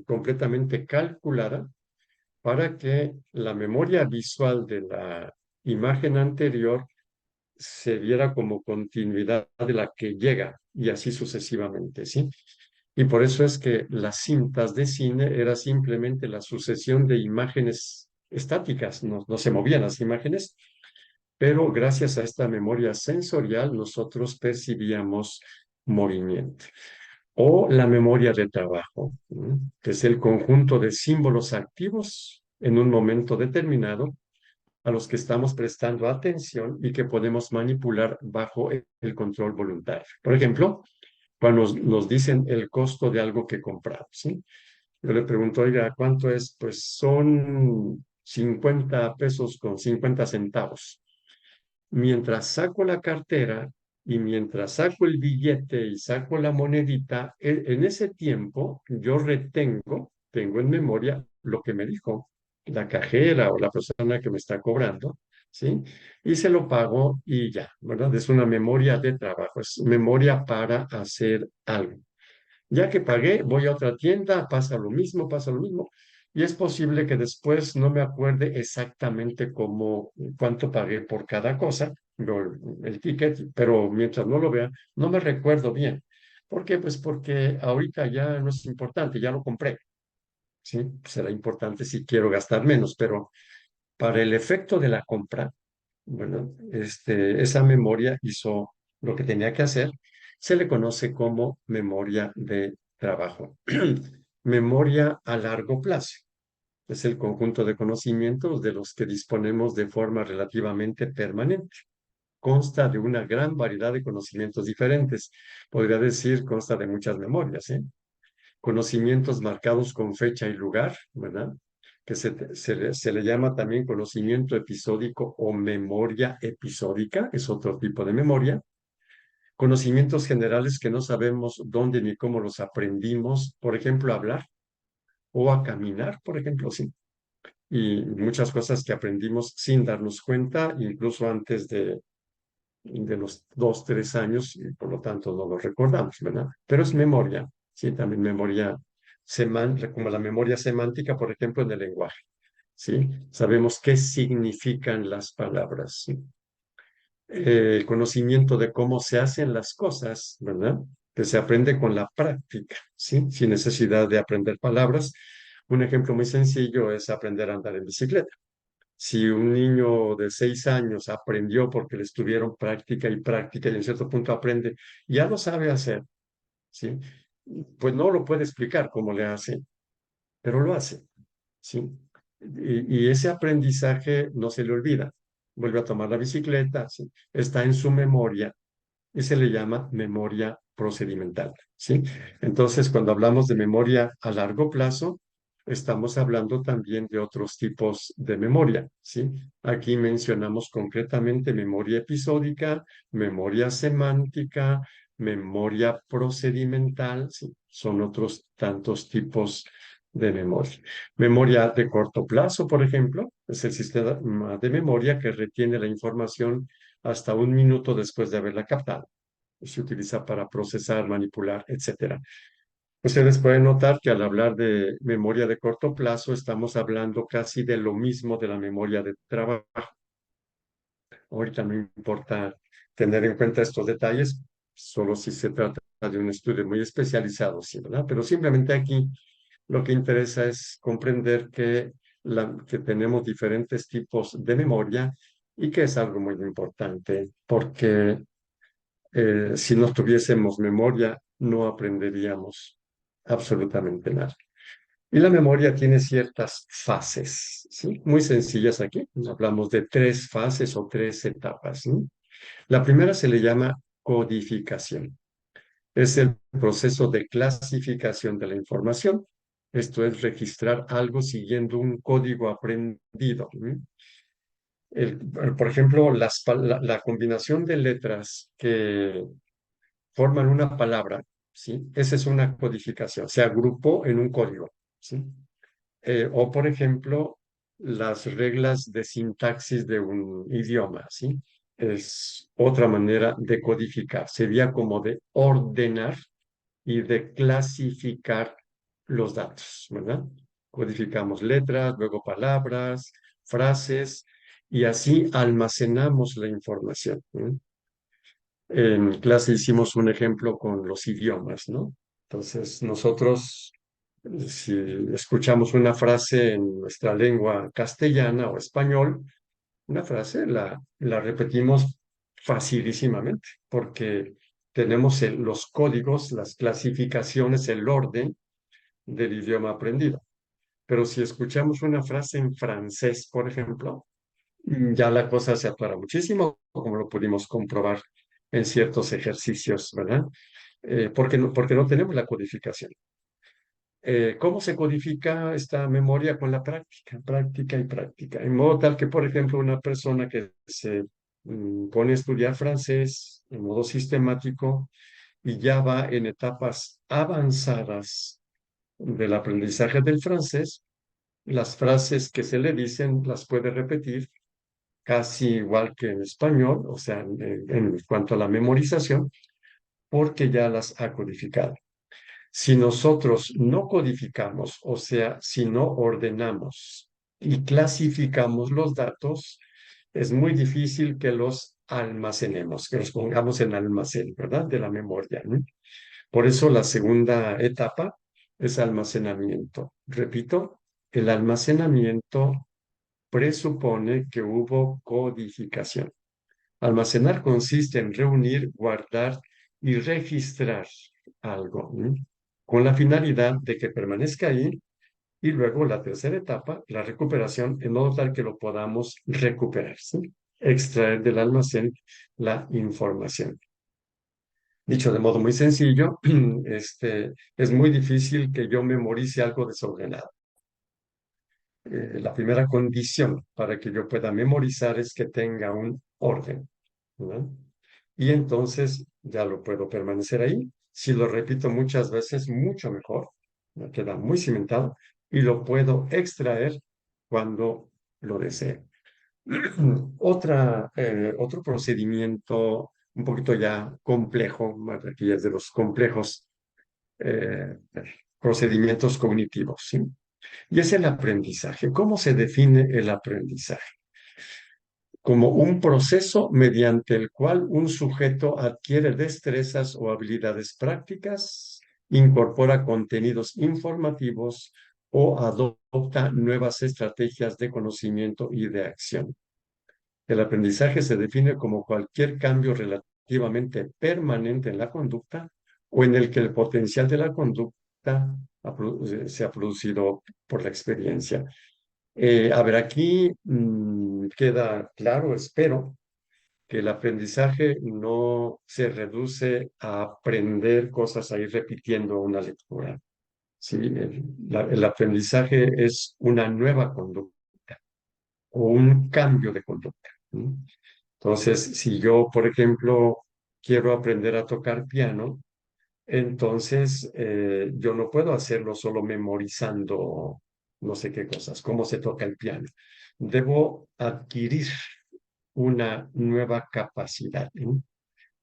completamente calculada para que la memoria visual de la imagen anterior se viera como continuidad de la que llega y así sucesivamente, ¿sí? Y por eso es que las cintas de cine era simplemente la sucesión de imágenes estáticas, no se movían las imágenes, pero gracias a esta memoria sensorial nosotros percibíamos movimiento. O la memoria de trabajo, ¿no? Que es el conjunto de símbolos activos en un momento determinado a los que estamos prestando atención y que podemos manipular bajo el control voluntario. Por ejemplo, cuando nos dicen el costo de algo que compramos, ¿sí? Yo le pregunto, oiga, ¿cuánto es? Pues son 50 pesos con 50 centavos. Mientras saco la cartera y mientras saco el billete y saco la monedita, en ese tiempo yo tengo en memoria lo que me dijo la cajera o la persona que me está cobrando, ¿sí? Y se lo pago y ya, ¿verdad? Es una memoria de trabajo, es memoria para hacer algo. Ya que pagué, voy a otra tienda, pasa lo mismo. Y es posible que después no me acuerde exactamente cuánto pagué por cada cosa, el ticket, pero mientras no lo vea, no me recuerdo bien. ¿Por qué? Pues porque ahorita ya no es importante, ya lo compré, ¿sí? Será importante si quiero gastar menos, pero para el efecto de la compra, bueno, esa memoria hizo lo que tenía que hacer. Se le conoce como memoria de trabajo. Memoria a largo plazo. Es el conjunto de conocimientos de los que disponemos de forma relativamente permanente. Consta de una gran variedad de conocimientos diferentes. Podría decir, consta de muchas memorias, ¿eh? Conocimientos marcados con fecha y lugar, ¿verdad? Que se le llama también conocimiento episódico o memoria episódica, es otro tipo de memoria. Conocimientos generales que no sabemos dónde ni cómo los aprendimos, por ejemplo, a hablar o a caminar, por ejemplo, sí. Y muchas cosas que aprendimos sin darnos cuenta, incluso antes de los 2, 3 años, y por lo tanto no lo recordamos, ¿verdad? Pero es memoria, sí, también memoria semántica, como la memoria semántica, por ejemplo, en el lenguaje, ¿sí? Sabemos qué significan las palabras, ¿sí? El conocimiento de cómo se hacen las cosas, ¿verdad? Que se aprende con la práctica, ¿sí? Sin necesidad de aprender palabras. Un ejemplo muy sencillo es aprender a andar en bicicleta. Si un niño de 6 años aprendió porque le estuvieron práctica y práctica y en cierto punto aprende, ya lo sabe hacer, ¿sí? Pues no lo puede explicar cómo le hace, pero lo hace, ¿sí? Y ese aprendizaje no se le olvida. Vuelve a tomar la bicicleta, ¿sí? Está en su memoria y se le llama memoria procedimental, ¿sí? Entonces, cuando hablamos de memoria a largo plazo, estamos hablando también de otros tipos de memoria, ¿sí? Aquí mencionamos concretamente memoria episódica, memoria semántica, memoria procedimental, ¿sí? Son otros tantos tipos de memoria. Memoria de corto plazo, por ejemplo, es el sistema de memoria que retiene la información hasta un minuto después de haberla captado. Se utiliza para procesar, manipular, etcétera. Ustedes pueden notar que al hablar de memoria de corto plazo, estamos hablando casi de lo mismo de la memoria de trabajo. Ahorita no importa tener en cuenta estos detalles, solo si se trata de un estudio muy especializado, ¿sí, verdad? Pero simplemente aquí lo que interesa es comprender que tenemos diferentes tipos de memoria y que es algo muy importante porque si no tuviésemos memoria, no aprenderíamos absolutamente nada. Y la memoria tiene ciertas fases, ¿sí? Muy sencillas aquí. Hablamos de tres fases o tres etapas, ¿sí? La primera se le llama codificación. Es el proceso de clasificación de la información. Esto es registrar algo siguiendo un código aprendido. Por ejemplo, la combinación de letras que forman una palabra, ¿sí? Esa es una codificación, se agrupó en un código, ¿sí? O, por ejemplo, las reglas de sintaxis de un idioma, ¿sí? Es otra manera de codificar, sería como de ordenar y de clasificar los datos, ¿verdad? Codificamos letras, luego palabras, frases, y así almacenamos la información, ¿no? En clase hicimos un ejemplo con los idiomas, ¿no? Entonces, nosotros, si escuchamos una frase en nuestra lengua castellana o español, una frase la repetimos facilísimamente, porque tenemos los códigos, las clasificaciones, el orden del idioma aprendido. Pero si escuchamos una frase en francés, por ejemplo, ya la cosa se aclara muchísimo, como lo pudimos comprobar en ciertos ejercicios, ¿verdad? Porque no tenemos la codificación. ¿Cómo se codifica esta memoria? Con la práctica, práctica y práctica. En modo tal que, por ejemplo, una persona que se pone a estudiar francés en modo sistemático y ya va en etapas avanzadas del aprendizaje del francés, las frases que se le dicen las puede repetir casi igual que en español, o sea, en cuanto a la memorización, porque ya las ha codificado. Si nosotros no codificamos, o sea, si no ordenamos y clasificamos los datos, es muy difícil que los almacenemos, que los pongamos en almacén, ¿verdad? De la memoria, ¿no? Por eso la segunda etapa es almacenamiento. Repito, el almacenamiento presupone que hubo codificación. Almacenar consiste en reunir, guardar y registrar algo, ¿no? Con la finalidad de que permanezca ahí y luego la tercera etapa, la recuperación, en modo tal que lo podamos recuperar, ¿sí? Extraer del almacén la información. Dicho de modo muy sencillo, es muy difícil que yo memorice algo desordenado. La primera condición para que yo pueda memorizar es que tenga un orden, ¿no? Y entonces ya lo puedo permanecer ahí. Si lo repito muchas veces, mucho mejor, me queda muy cimentado y lo puedo extraer cuando lo desee. Otro procedimiento un poquito ya complejo, aquí es de los complejos eh, procedimientos cognitivos, ¿sí? Y es el aprendizaje. ¿Cómo se define el aprendizaje? Como un proceso mediante el cual un sujeto adquiere destrezas o habilidades prácticas, incorpora contenidos informativos o adopta nuevas estrategias de conocimiento y de acción. El aprendizaje se define como cualquier cambio relativamente permanente en la conducta o en el que el potencial de la conducta se ha producido por la experiencia. A ver, aquí queda claro, espero, que el aprendizaje no se reduce a aprender cosas, a ir repitiendo una lectura. ¿Sí? El aprendizaje es una nueva conducta o un cambio de conducta. ¿Sí? Entonces, si yo, por ejemplo, quiero aprender a tocar piano, entonces yo no puedo hacerlo solo memorizando no sé qué cosas, cómo se toca el piano. Debo adquirir una nueva capacidad, ¿no?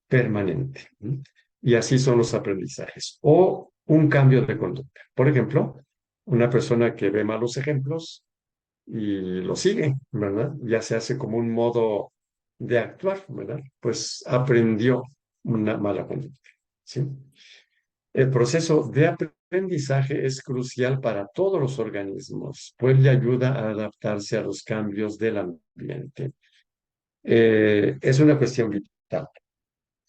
Permanente. ¿No? Y así son los aprendizajes. O un cambio de conducta. Por ejemplo, una persona que ve malos ejemplos y lo sigue, ¿verdad? Ya se hace como un modo de actuar, ¿verdad? Pues aprendió una mala conducta, ¿sí? El proceso de aprendizaje es crucial para todos los organismos, pues le ayuda a adaptarse a los cambios del ambiente. Es una cuestión vital.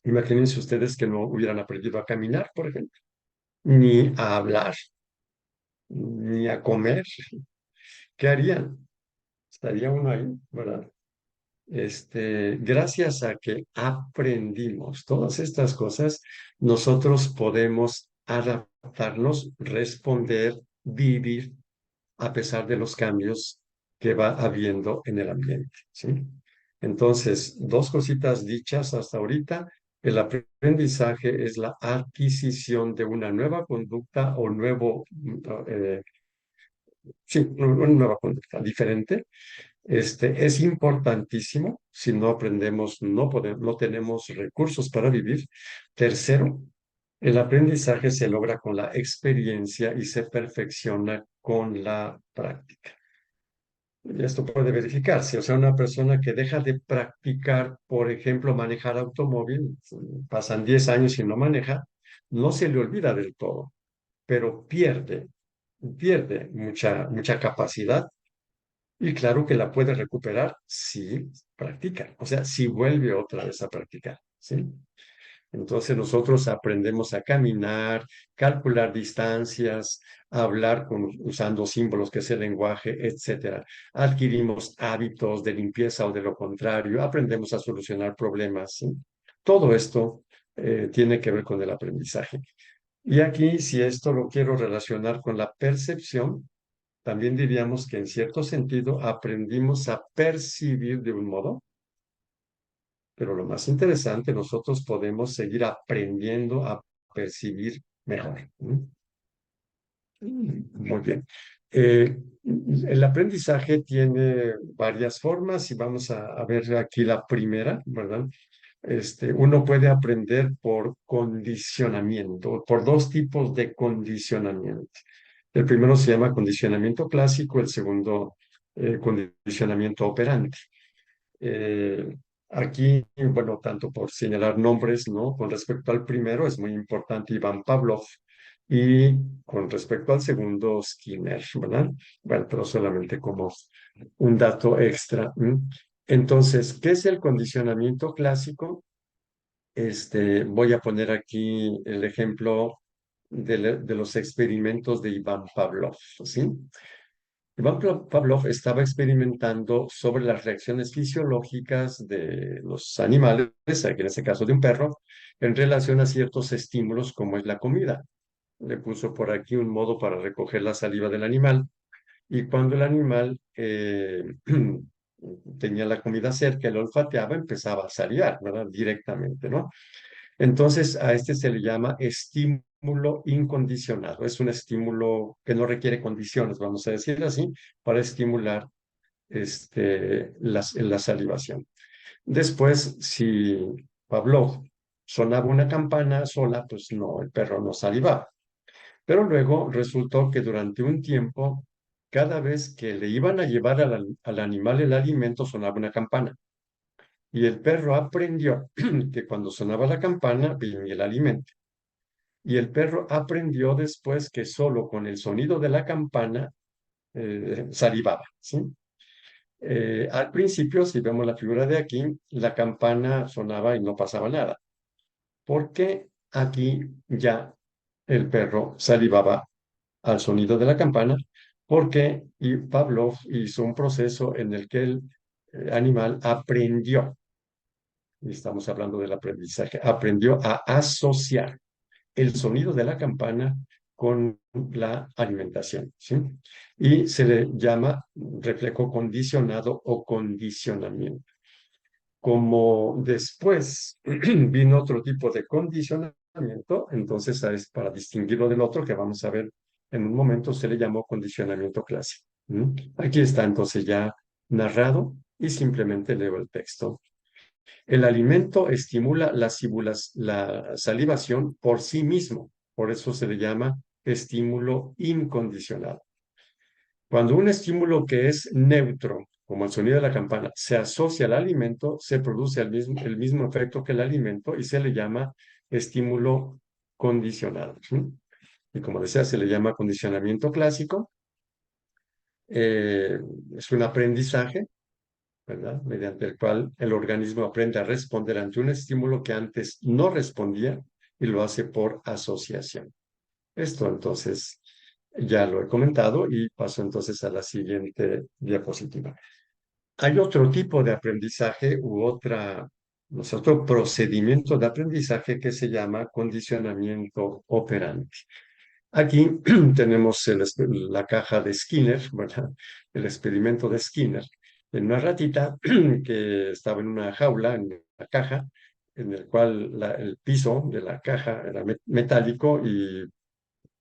Imagínense ustedes que no hubieran aprendido a caminar, por ejemplo, ni a hablar, ni a comer. ¿Qué harían? Estaría uno ahí, ¿verdad? Gracias a que aprendimos todas estas cosas, nosotros podemos adaptarnos, responder, vivir a pesar de los cambios que va habiendo en el ambiente, ¿sí? Entonces, dos cositas dichas hasta ahorita. El aprendizaje es la adquisición de una nueva conducta o nuevo, sí, una nueva conducta diferente. Es importantísimo. Si no aprendemos, no podemos, no tenemos recursos para vivir. Tercero, el aprendizaje se logra con la experiencia y se perfecciona con la práctica. Y esto puede verificarse. O sea, una persona que deja de practicar, por ejemplo, manejar automóvil, pasan 10 años y no maneja, no se le olvida del todo, pero pierde mucha capacidad y claro que la puede recuperar si practica, o sea, si vuelve otra vez a practicar, ¿sí? Entonces nosotros aprendemos a caminar, calcular distancias, hablar usando símbolos, que es el lenguaje, etcétera. Adquirimos hábitos de limpieza o de lo contrario, aprendemos a solucionar problemas, ¿sí? Todo esto tiene que ver con el aprendizaje. Y aquí, si esto lo quiero relacionar con la percepción, también diríamos que en cierto sentido aprendimos a percibir de un modo, pero lo más interesante, nosotros podemos seguir aprendiendo a percibir mejor. Muy bien. El aprendizaje tiene varias formas y vamos a ver aquí la primera, ¿verdad? Uno puede aprender por condicionamiento, por dos tipos de condicionamiento. El primero se llama condicionamiento clásico, el segundo condicionamiento operante. Eh, Aquí, bueno, tanto por señalar nombres, ¿no? Con respecto al primero, es muy importante Iván Pavlov y con respecto al segundo, Skinner, ¿verdad? Bueno, pero solamente como un dato extra. ¿M? Entonces, ¿qué es el condicionamiento clásico? Voy a poner aquí el ejemplo de los experimentos de Iván Pavlov, ¿sí? Iván Pavlov estaba experimentando sobre las reacciones fisiológicas de los animales, en este caso de un perro, en relación a ciertos estímulos como es la comida. Le puso por aquí un modo para recoger la saliva del animal y cuando el animal tenía la comida cerca, lo olfateaba, empezaba a salivar, ¿verdad? Directamente, ¿no? Entonces, a este se le llama estímulo incondicionado. Es un estímulo que no requiere condiciones, vamos a decir así, para estimular la salivación. Después, si Pavlov sonaba una campana sola, pues no, el perro no salivaba. Pero luego resultó que durante un tiempo, cada vez que le iban a llevar al animal el alimento, sonaba una campana. Y el perro aprendió que cuando sonaba la campana venía el alimento. Y el perro aprendió después que solo con el sonido de la campana salivaba, ¿sí? Al principio, si vemos la figura de aquí, la campana sonaba y no pasaba nada. Porque aquí ya el perro salivaba al sonido de la campana, porque Pavlov hizo un proceso en el que el animal aprendió y estamos hablando del aprendizaje, aprendió a asociar el sonido de la campana con la alimentación, ¿sí? Y se le llama reflejo condicionado o condicionamiento. Como después vino otro tipo de condicionamiento, entonces para distinguirlo del otro que vamos a ver en un momento, se le llamó condicionamiento clásico. ¿Mm? Aquí está entonces ya narrado y simplemente leo el texto. El alimento estimula la salivación por sí mismo, por eso se le llama estímulo incondicionado. Cuando un estímulo que es neutro, como el sonido de la campana, se asocia al alimento, se produce el mismo efecto que el alimento y se le llama estímulo condicionado. ¿Sí? Y como decía, se le llama condicionamiento clásico. Eh, es un aprendizaje, ¿verdad? Mediante el cual el organismo aprende a responder ante un estímulo que antes no respondía y lo hace por asociación. Esto entonces ya lo he comentado y paso entonces a la siguiente diapositiva. Hay otro tipo de aprendizaje u otro procedimiento de aprendizaje que se llama condicionamiento operante. Aquí tenemos la caja de Skinner, ¿verdad? El experimento de Skinner, en una ratita que estaba en una jaula, en la caja, en el cual el piso de la caja era metálico y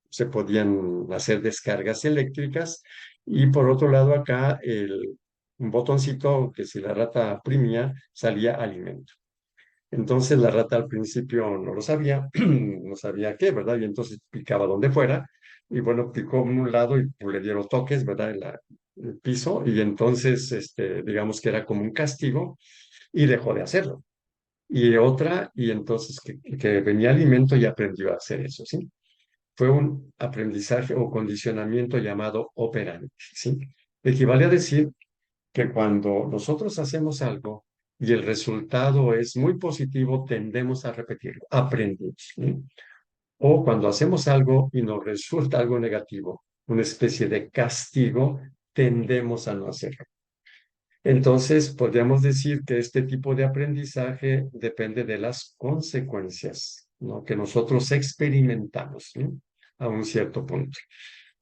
se podían hacer descargas eléctricas. Y por otro lado acá un botoncito que si la rata oprimía salía alimento. Entonces la rata al principio no lo sabía, no sabía qué, ¿verdad? Y entonces picaba donde fuera, y bueno, picó en un lado y pues, le dieron toques, ¿verdad? El piso, y entonces, digamos que era como un castigo, y dejó de hacerlo. Y otra, y entonces que venía alimento y aprendió a hacer eso, ¿sí? Fue un aprendizaje o condicionamiento llamado operante, ¿sí? Equivale a decir que cuando nosotros hacemos algo y el resultado es muy positivo, tendemos a repetirlo, aprendemos. ¿Sí? O cuando hacemos algo y nos resulta algo negativo, una especie de castigo, tendemos a no hacerlo. Entonces, podríamos decir que este tipo de aprendizaje depende de las consecuencias, ¿no? Que nosotros experimentamos, ¿no? A un cierto punto.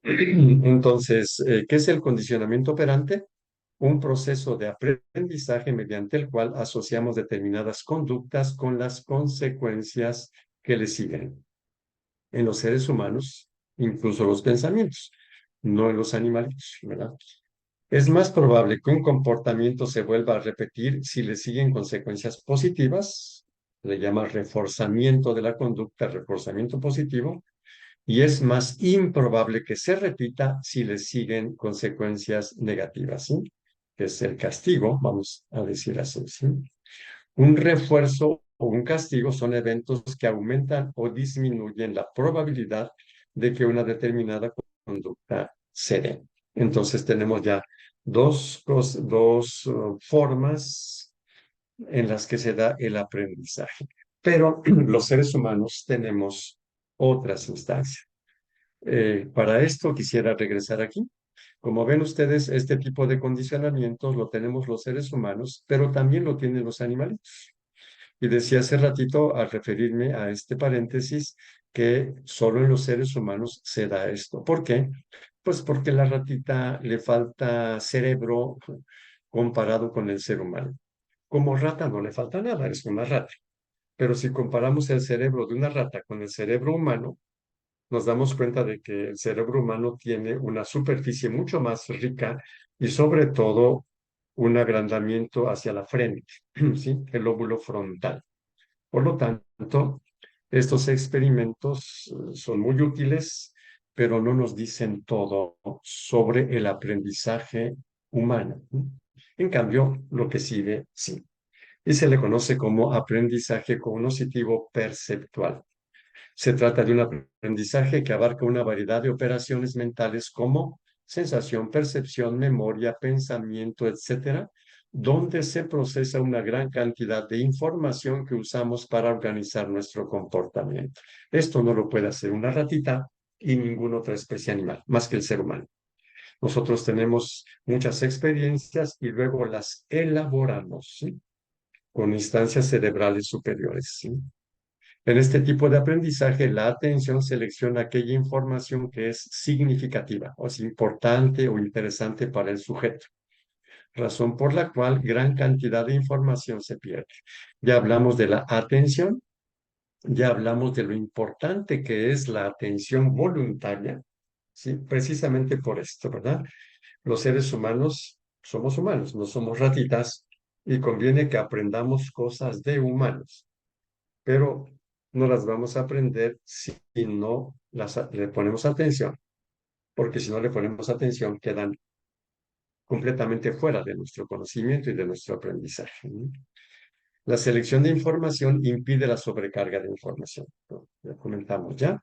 Entonces, ¿qué es el condicionamiento operante? Un proceso de aprendizaje mediante el cual asociamos determinadas conductas con las consecuencias que le siguen. En los seres humanos, incluso los pensamientos, no en los animales, ¿verdad? Es más probable que un comportamiento se vuelva a repetir si le siguen consecuencias positivas, le llama reforzamiento de la conducta, reforzamiento positivo, y es más improbable que se repita si le siguen consecuencias negativas, ¿sí? Que es el castigo, vamos a decir así, ¿sí? Un refuerzo o un castigo son eventos que aumentan o disminuyen la probabilidad de que una determinada conducta se dé. Entonces tenemos ya dos formas en las que se da el aprendizaje. Pero los seres humanos tenemos otras instancias. Para esto quisiera regresar aquí. Como ven ustedes, este tipo de condicionamientos lo tenemos los seres humanos, pero también lo tienen los animales. Y decía hace ratito, al referirme a este paréntesis, que solo en los seres humanos se da esto. ¿Por qué? Pues porque la ratita le falta cerebro comparado con el ser humano. Como rata no le falta nada, es una rata. Pero si comparamos el cerebro de una rata con el cerebro humano, nos damos cuenta de que el cerebro humano tiene una superficie mucho más rica y sobre todo un agrandamiento hacia la frente, ¿sí? El lóbulo frontal. Por lo tanto, estos experimentos son muy útiles, pero no nos dicen todo sobre el aprendizaje humano. En cambio, lo que sigue, sí. Y se le conoce como aprendizaje cognitivo perceptual. Se trata de un aprendizaje que abarca una variedad de operaciones mentales como sensación, percepción, memoria, pensamiento, etcétera, donde se procesa una gran cantidad de información que usamos para organizar nuestro comportamiento. Esto no lo puede hacer una ratita y ninguna otra especie animal, más que el ser humano. Nosotros tenemos muchas experiencias y luego las elaboramos, ¿sí? con instancias cerebrales superiores, ¿sí? En este tipo de aprendizaje, la atención selecciona aquella información que es significativa, o es importante o interesante para el sujeto, razón por la cual gran cantidad de información se pierde. Ya hablamos de la atención, ya hablamos de lo importante que es la atención voluntaria, ¿sí? Precisamente por esto, ¿verdad? Los seres humanos, no somos ratitas, y conviene que aprendamos cosas de humanos, pero no las vamos a aprender si no le ponemos atención, porque si no le ponemos atención quedan completamente fuera de nuestro conocimiento y de nuestro aprendizaje, ¿no? La selección de información impide la sobrecarga de información, ¿no? Ya comentamos ya.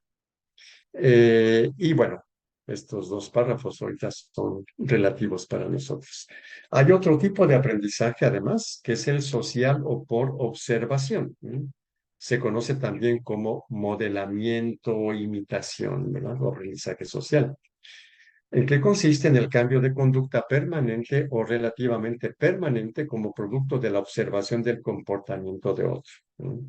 Y bueno, estos dos párrafos ahorita son relativos para nosotros. Hay otro tipo de aprendizaje, además, que es el social o por observación, ¿no? Se conoce también como modelamiento o imitación, ¿verdad? O aprendizaje social. ¿En qué consiste? En el cambio de conducta permanente o relativamente permanente como producto de la observación del comportamiento de otro, ¿no?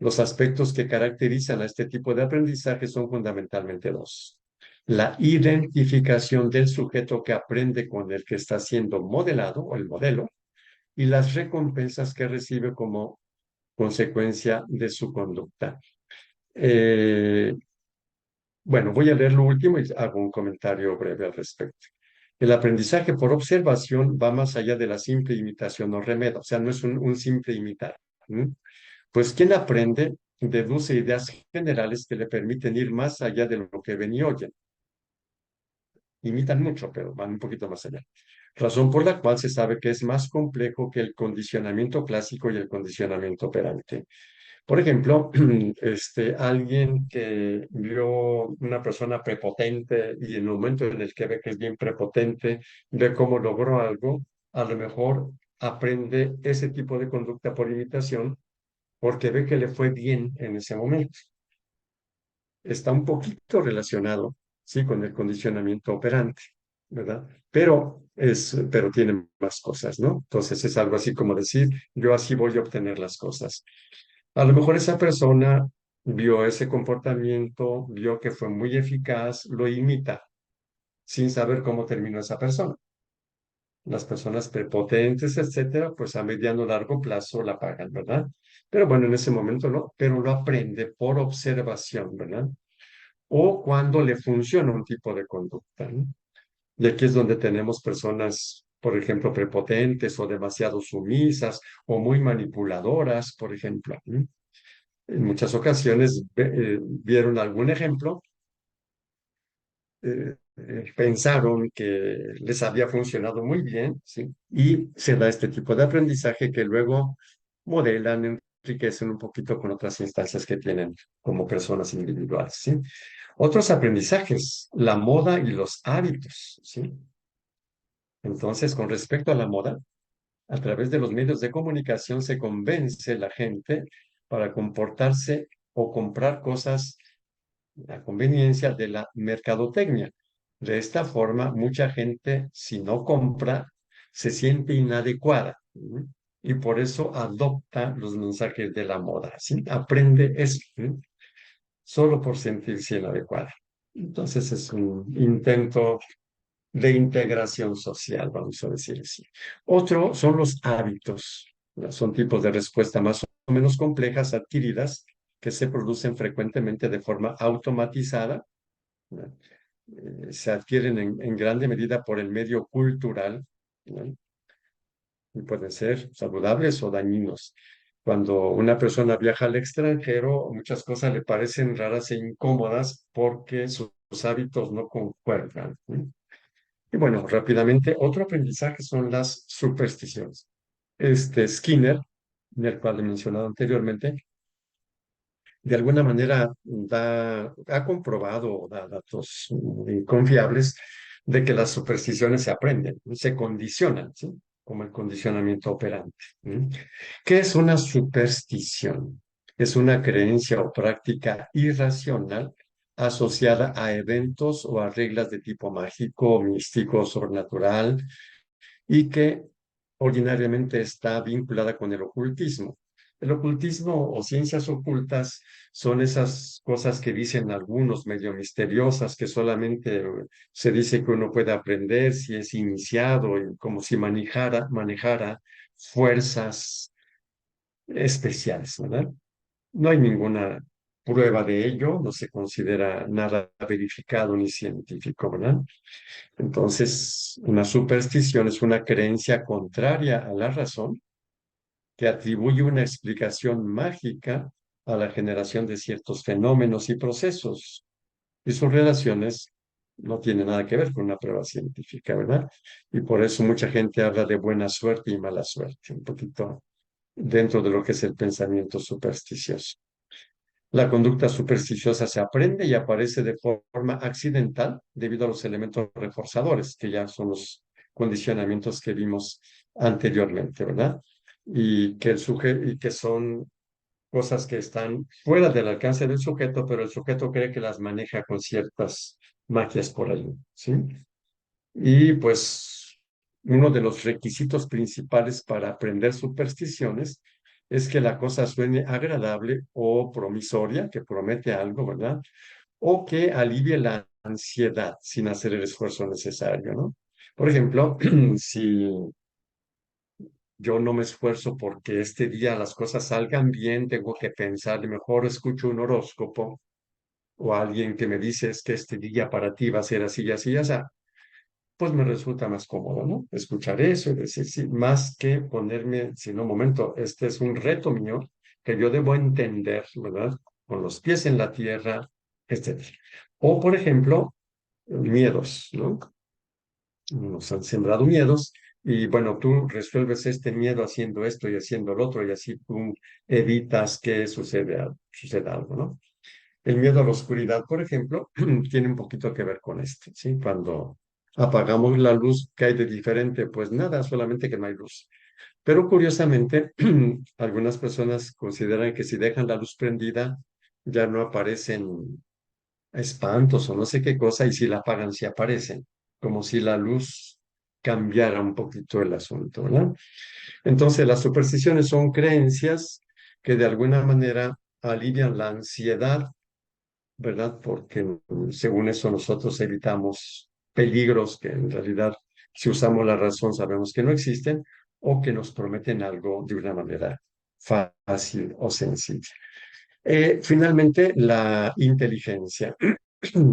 Los aspectos que caracterizan a este tipo de aprendizaje son fundamentalmente dos. La identificación del sujeto que aprende con el que está siendo modelado o el modelo y las recompensas que recibe como consecuencia de su conducta. Eh, bueno, voy a leer lo último y hago un comentario breve al respecto. El aprendizaje por observación va más allá de la simple imitación o remedo, o sea, no es un simple imitar. ¿Mm? Pues quien aprende deduce ideas generales que le permiten ir más allá de lo que ven y oyen. Imitan mucho, pero van un poquito más allá. Razón por la cual se sabe que es más complejo que el condicionamiento clásico y el condicionamiento operante. Por ejemplo, alguien que vio una persona prepotente y en el momento en el que ve que es bien prepotente, ve cómo logró algo, a lo mejor aprende ese tipo de conducta por imitación porque ve que le fue bien en ese momento. Está un poquito relacionado, sí, con el condicionamiento operante, ¿verdad? Pero tiene más cosas, ¿no? Entonces es algo así como decir, yo así voy a obtener las cosas. A lo mejor esa persona vio ese comportamiento, vio que fue muy eficaz, lo imita, sin saber cómo terminó esa persona. Las personas prepotentes, etcétera, pues a mediano o largo plazo la pagan, ¿verdad? Pero bueno, en ese momento no, pero lo aprende por observación, ¿verdad? O cuando le funciona un tipo de conducta, ¿no? Y aquí es donde tenemos personas, por ejemplo, prepotentes o demasiado sumisas o muy manipuladoras, por ejemplo, ¿no? En muchas ocasiones vieron algún ejemplo, pensaron que les había funcionado muy bien, ¿sí? Y se da este tipo de aprendizaje que luego modelan, enriquecen un poquito con otras instancias que tienen como personas individuales, ¿sí? Otros aprendizajes, la moda y los hábitos, ¿sí? Entonces, con respecto a la moda, a través de los medios de comunicación se convence la gente para comportarse o comprar cosas a conveniencia de la mercadotecnia. De esta forma, mucha gente, si no compra, se siente inadecuada, ¿sí? Y por eso adopta los mensajes de la moda, ¿sí? Aprende eso, ¿sí? Solo por sentirse inadecuada. Entonces es un intento de integración social, vamos a decir así. Otro son los hábitos. Son tipos de respuesta más o menos complejas adquiridas que se producen frecuentemente de forma automatizada. ¿No? Se adquieren en grande medida por el medio cultural, ¿no? Y pueden ser saludables o dañinos. Cuando una persona viaja al extranjero, muchas cosas le parecen raras e incómodas porque sus hábitos no concuerdan, ¿no? Y bueno, rápidamente, otro aprendizaje son las supersticiones. Skinner, del cual he mencionado anteriormente, de alguna manera ha comprobado, da datos confiables de que las supersticiones se aprenden, se condicionan, ¿sí? Como el condicionamiento operante. ¿Sí? ¿Qué es una superstición? Es una creencia o práctica irracional asociada a eventos o a reglas de tipo mágico, místico, sobrenatural, y que ordinariamente está vinculada con el ocultismo. El ocultismo o ciencias ocultas son esas cosas que dicen algunos medio misteriosas que solamente se dice que uno puede aprender si es iniciado, y como si manejara fuerzas especiales, ¿verdad? No hay ninguna prueba de ello, no se considera nada verificado ni científico, ¿verdad? Entonces, una superstición es una creencia contraria a la razón que atribuye una explicación mágica a la generación de ciertos fenómenos y procesos, y sus relaciones no tienen nada que ver con una prueba científica, ¿verdad? Y por eso mucha gente habla de buena suerte y mala suerte, un poquito dentro de lo que es el pensamiento supersticioso. La conducta supersticiosa se aprende y aparece de forma accidental debido a los elementos reforzadores, que ya son los condicionamientos que vimos anteriormente, ¿verdad? Y que son cosas que están fuera del alcance del sujeto, pero el sujeto cree que las maneja con ciertas magias por ahí, ¿sí? Y pues uno de los requisitos principales para aprender supersticiones es que la cosa suene agradable o promisoria, que promete algo, ¿verdad? O que alivie la ansiedad sin hacer el esfuerzo necesario, ¿no? Por ejemplo, si yo no me esfuerzo porque este día las cosas salgan bien, tengo que pensar, mejor escucho un horóscopo o alguien que me dice es que este día para ti va a ser así y así, y así, pues me resulta más cómodo, ¿no? Escuchar eso y decir, sí, más que ponerme, si no, un momento, este es un reto mío que yo debo entender, ¿verdad? Con los pies en la tierra, etcétera. O, por ejemplo, miedos, ¿no? Nos han sembrado miedos y, bueno, tú resuelves este miedo haciendo esto y haciendo lo otro y así tú evitas que suceda algo, ¿no? El miedo a la oscuridad, por ejemplo, tiene un poquito que ver con esto, ¿sí? Cuando apagamos la luz, ¿qué hay de diferente? Pues nada, solamente que no hay luz. Pero curiosamente, algunas personas consideran que si dejan la luz prendida, ya no aparecen espantos o no sé qué cosa, y si la apagan, sí aparecen, como si la luz cambiara un poquito el asunto, ¿verdad? Entonces, las supersticiones son creencias que de alguna manera alivian la ansiedad, ¿verdad? Porque según eso nosotros evitamos peligros que en realidad, si usamos la razón, sabemos que no existen o que nos prometen algo de una manera fácil o sencilla. Finalmente, la inteligencia.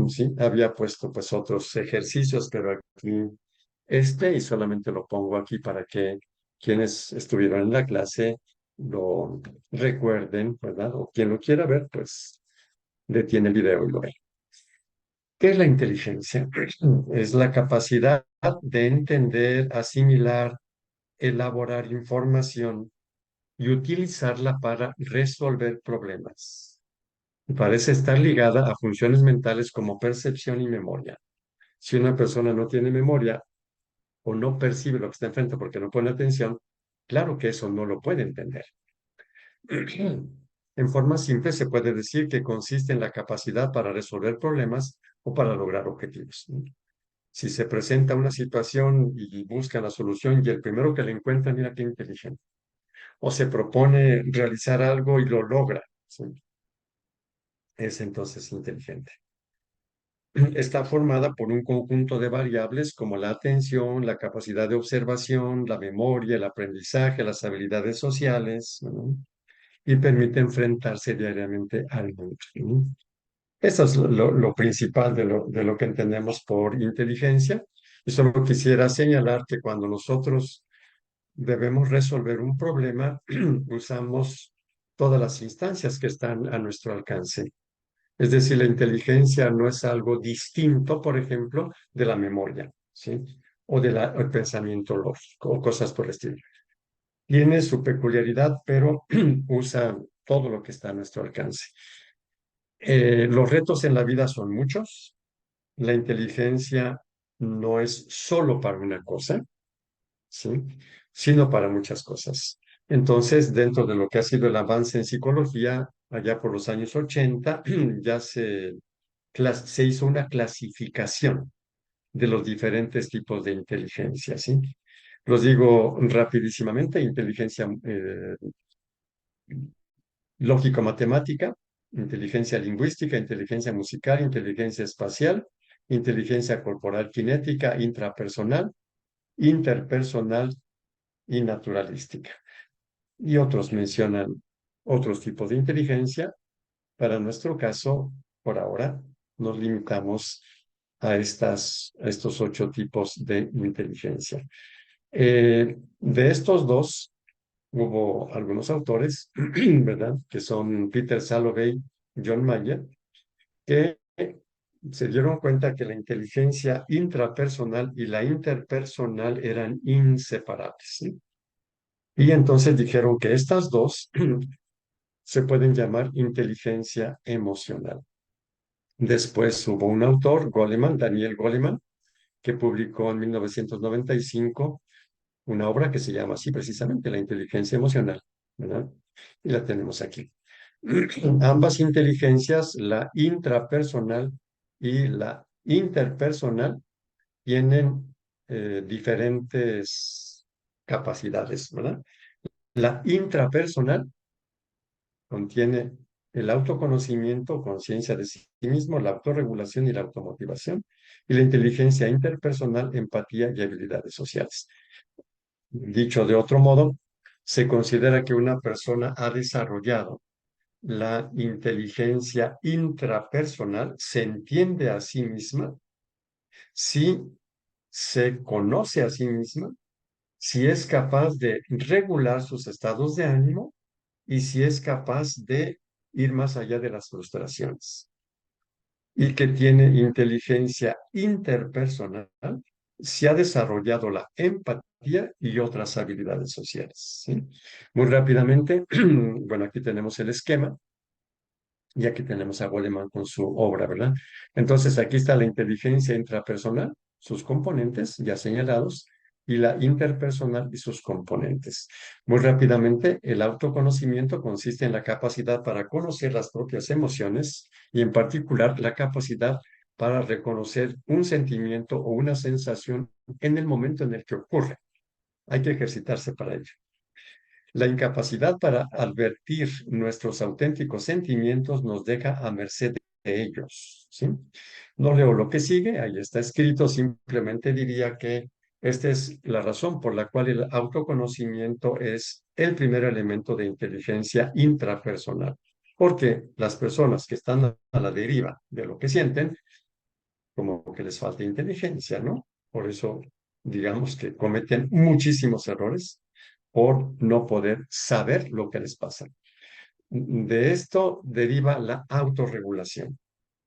Sí, había puesto pues otros ejercicios, pero aquí y solamente lo pongo aquí para que quienes estuvieron en la clase lo recuerden, ¿verdad? O quien lo quiera ver, pues detiene el video y lo ve. ¿Qué es la inteligencia? Es la capacidad de entender, asimilar, elaborar información y utilizarla para resolver problemas. Parece estar ligada a funciones mentales como percepción y memoria. Si una persona no tiene memoria o no percibe lo que está enfrente porque no pone atención, claro que eso no lo puede entender. En forma simple se puede decir que consiste en la capacidad para resolver problemas o para lograr objetivos. Si se presenta una situación y busca la solución y el primero que la encuentra, mira qué inteligente. O se propone realizar algo y lo logra, ¿sí? Es entonces inteligente. Está formada por un conjunto de variables como la atención, la capacidad de observación, la memoria, el aprendizaje, las habilidades sociales, ¿no? Y permite enfrentarse diariamente al mundo, ¿no? Eso es lo principal de lo que entendemos por inteligencia. Y solo quisiera señalar que cuando nosotros debemos resolver un problema, usamos todas las instancias que están a nuestro alcance. Es decir, la inteligencia no es algo distinto, por ejemplo, de la memoria, ¿sí? O del pensamiento lógico o cosas por el estilo. Tiene su peculiaridad, pero usa todo lo que está a nuestro alcance. Los retos en la vida son muchos. La inteligencia no es solo para una cosa, ¿sí? Sino para muchas cosas. Entonces, dentro de lo que ha sido el avance en psicología, allá por los años 80, ya se hizo una clasificación de los diferentes tipos de inteligencia, ¿sí? Los digo rapidísimamente: inteligencia lógico-matemática, inteligencia lingüística, inteligencia musical, inteligencia espacial, inteligencia corporal kinética, intrapersonal, interpersonal y naturalística. Y otros mencionan otros tipos de inteligencia. Para nuestro caso, por ahora, nos limitamos a estos 8 tipos de inteligencia. De estos dos, hubo algunos autores, ¿verdad?, que son Peter Salovey, John Mayer, que se dieron cuenta que la inteligencia intrapersonal y la interpersonal eran inseparables, ¿sí? Y entonces dijeron que estas dos se pueden llamar inteligencia emocional. Después hubo un autor, Goleman, Daniel Goleman, que publicó en 1995 una obra que se llama así precisamente, La inteligencia emocional, ¿verdad? Y la tenemos aquí. Ambas inteligencias, la intrapersonal y la interpersonal, tienen diferentes capacidades, ¿verdad? La intrapersonal contiene el autoconocimiento, conciencia de sí mismo, la autorregulación y la automotivación, y la inteligencia interpersonal, empatía y habilidades sociales. Dicho de otro modo, se considera que una persona ha desarrollado la inteligencia intrapersonal, se entiende a sí misma, si se conoce a sí misma, si es capaz de regular sus estados de ánimo y si es capaz de ir más allá de las frustraciones. Y que tiene inteligencia interpersonal, se ha desarrollado la empatía y otras habilidades sociales, ¿sí? Muy rápidamente, bueno, aquí tenemos el esquema. Y aquí tenemos a Goleman con su obra, ¿verdad? Entonces, aquí está la inteligencia intrapersonal, sus componentes ya señalados, y la interpersonal y sus componentes. Muy rápidamente, el autoconocimiento consiste en la capacidad para conocer las propias emociones y, en particular, la capacidad para reconocer un sentimiento o una sensación en el momento en el que ocurre. Hay que ejercitarse para ello. La incapacidad para advertir nuestros auténticos sentimientos nos deja a merced de ellos, ¿sí? No leo lo que sigue, ahí está escrito, simplemente diría que esta es la razón por la cual el autoconocimiento es el primer elemento de inteligencia intrapersonal, porque las personas que están a la deriva de lo que sienten, como que les falta inteligencia, ¿no? Por eso, digamos que cometen muchísimos errores por no poder saber lo que les pasa. De esto deriva la autorregulación,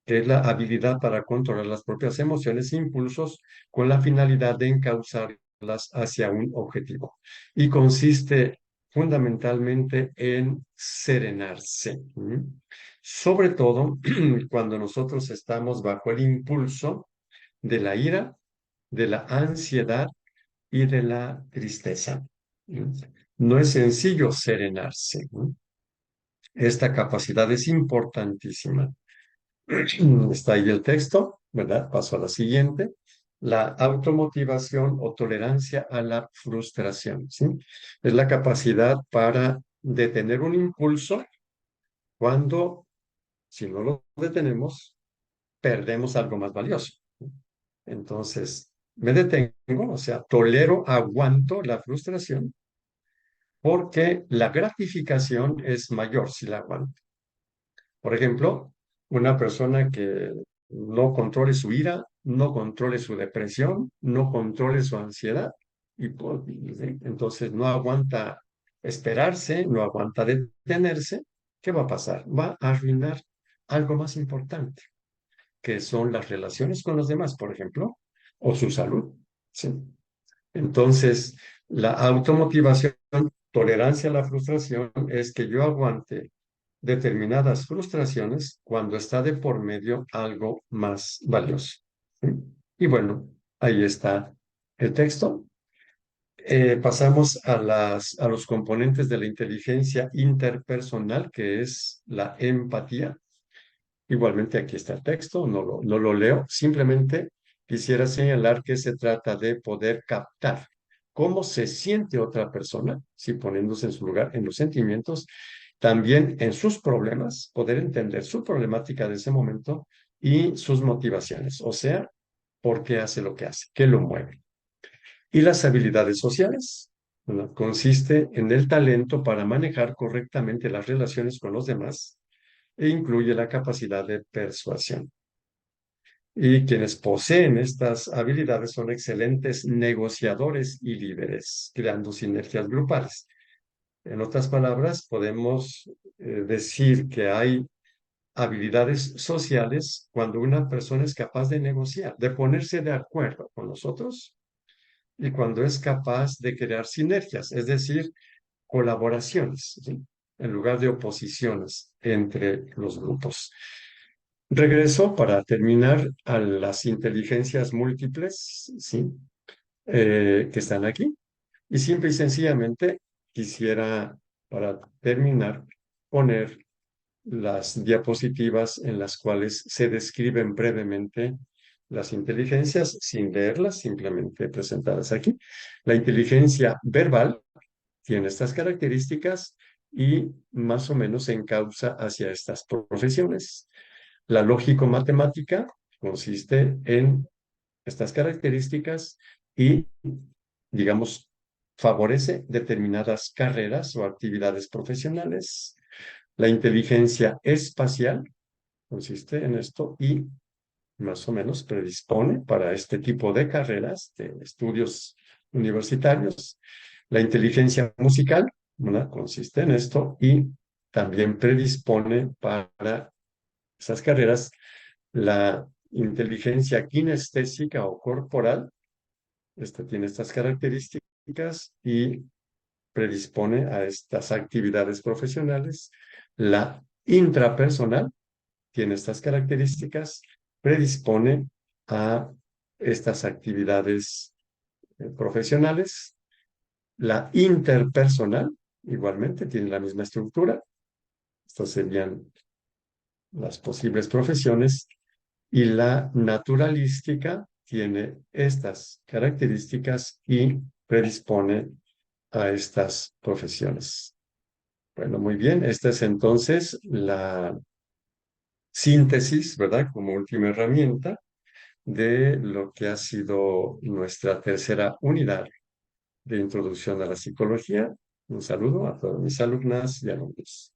que es la habilidad para controlar las propias emociones e impulsos con la finalidad de encauzarlas hacia un objetivo. Y consiste fundamentalmente en serenarse. Sobre todo cuando nosotros estamos bajo el impulso de la ira, de la ansiedad y de la tristeza. No es sencillo serenarse. Esta capacidad es importantísima. Está ahí el texto, ¿verdad? Paso a la siguiente. La automotivación o tolerancia a la frustración, ¿sí? Es la capacidad para detener un impulso cuando, si no lo detenemos, perdemos algo más valioso. Entonces, me detengo, o sea, tolero, aguanto la frustración porque la gratificación es mayor si la aguanto. Por ejemplo, una persona que no controle su ira, no controle su depresión, no controle su ansiedad, y ¿sí? Entonces no aguanta esperarse, no aguanta detenerse, ¿qué va a pasar? Va a arruinar algo más importante, que son las relaciones con los demás, por ejemplo, o su salud. ¿Sí? Entonces, la automotivación, tolerancia a la frustración, es que yo aguante determinadas frustraciones cuando está de por medio algo más valioso. ¿Sí? Y bueno, ahí está el texto. Pasamos a los componentes de la inteligencia interpersonal, que es la empatía. Igualmente aquí está el texto, no lo leo, simplemente quisiera señalar que se trata de poder captar cómo se siente otra persona, si poniéndose en su lugar, en los sentimientos, también en sus problemas, poder entender su problemática de ese momento y sus motivaciones, o sea, por qué hace lo que hace, qué lo mueve. Y las habilidades sociales, ¿verdad? Consiste en el talento para manejar correctamente las relaciones con los demás e incluye la capacidad de persuasión. Y quienes poseen estas habilidades son excelentes negociadores y líderes, creando sinergias grupales. En otras palabras, podemos decir que hay habilidades sociales cuando una persona es capaz de negociar, de ponerse de acuerdo con los otros y cuando es capaz de crear sinergias, es decir, colaboraciones, ¿sí? En lugar de oposiciones entre los grupos. Regreso para terminar a las inteligencias múltiples, ¿sí? Que están aquí. Y simple y sencillamente quisiera, para terminar, poner las diapositivas en las cuales se describen brevemente las inteligencias sin leerlas, simplemente presentadas aquí. La inteligencia verbal tiene estas características y más o menos se encausa hacia estas profesiones. La lógico-matemática consiste en estas características y, digamos, favorece determinadas carreras o actividades profesionales. La inteligencia espacial consiste en esto y más o menos predispone para este tipo de carreras, de estudios universitarios. La inteligencia musical, ¿verdad? Consiste en esto y también predispone para esas carreras. La inteligencia kinestésica o corporal, esta tiene estas características y predispone a estas actividades profesionales. La intrapersonal tiene estas características, predispone a estas actividades profesionales. La interpersonal igualmente tiene la misma estructura. Estas serían las posibles profesiones. Y la naturalística tiene estas características y predispone a estas profesiones. Bueno, muy bien. Esta es entonces la síntesis, ¿verdad? Como última herramienta de lo que ha sido nuestra tercera unidad de introducción a la psicología. Un saludo a todas mis alumnas y alumnos.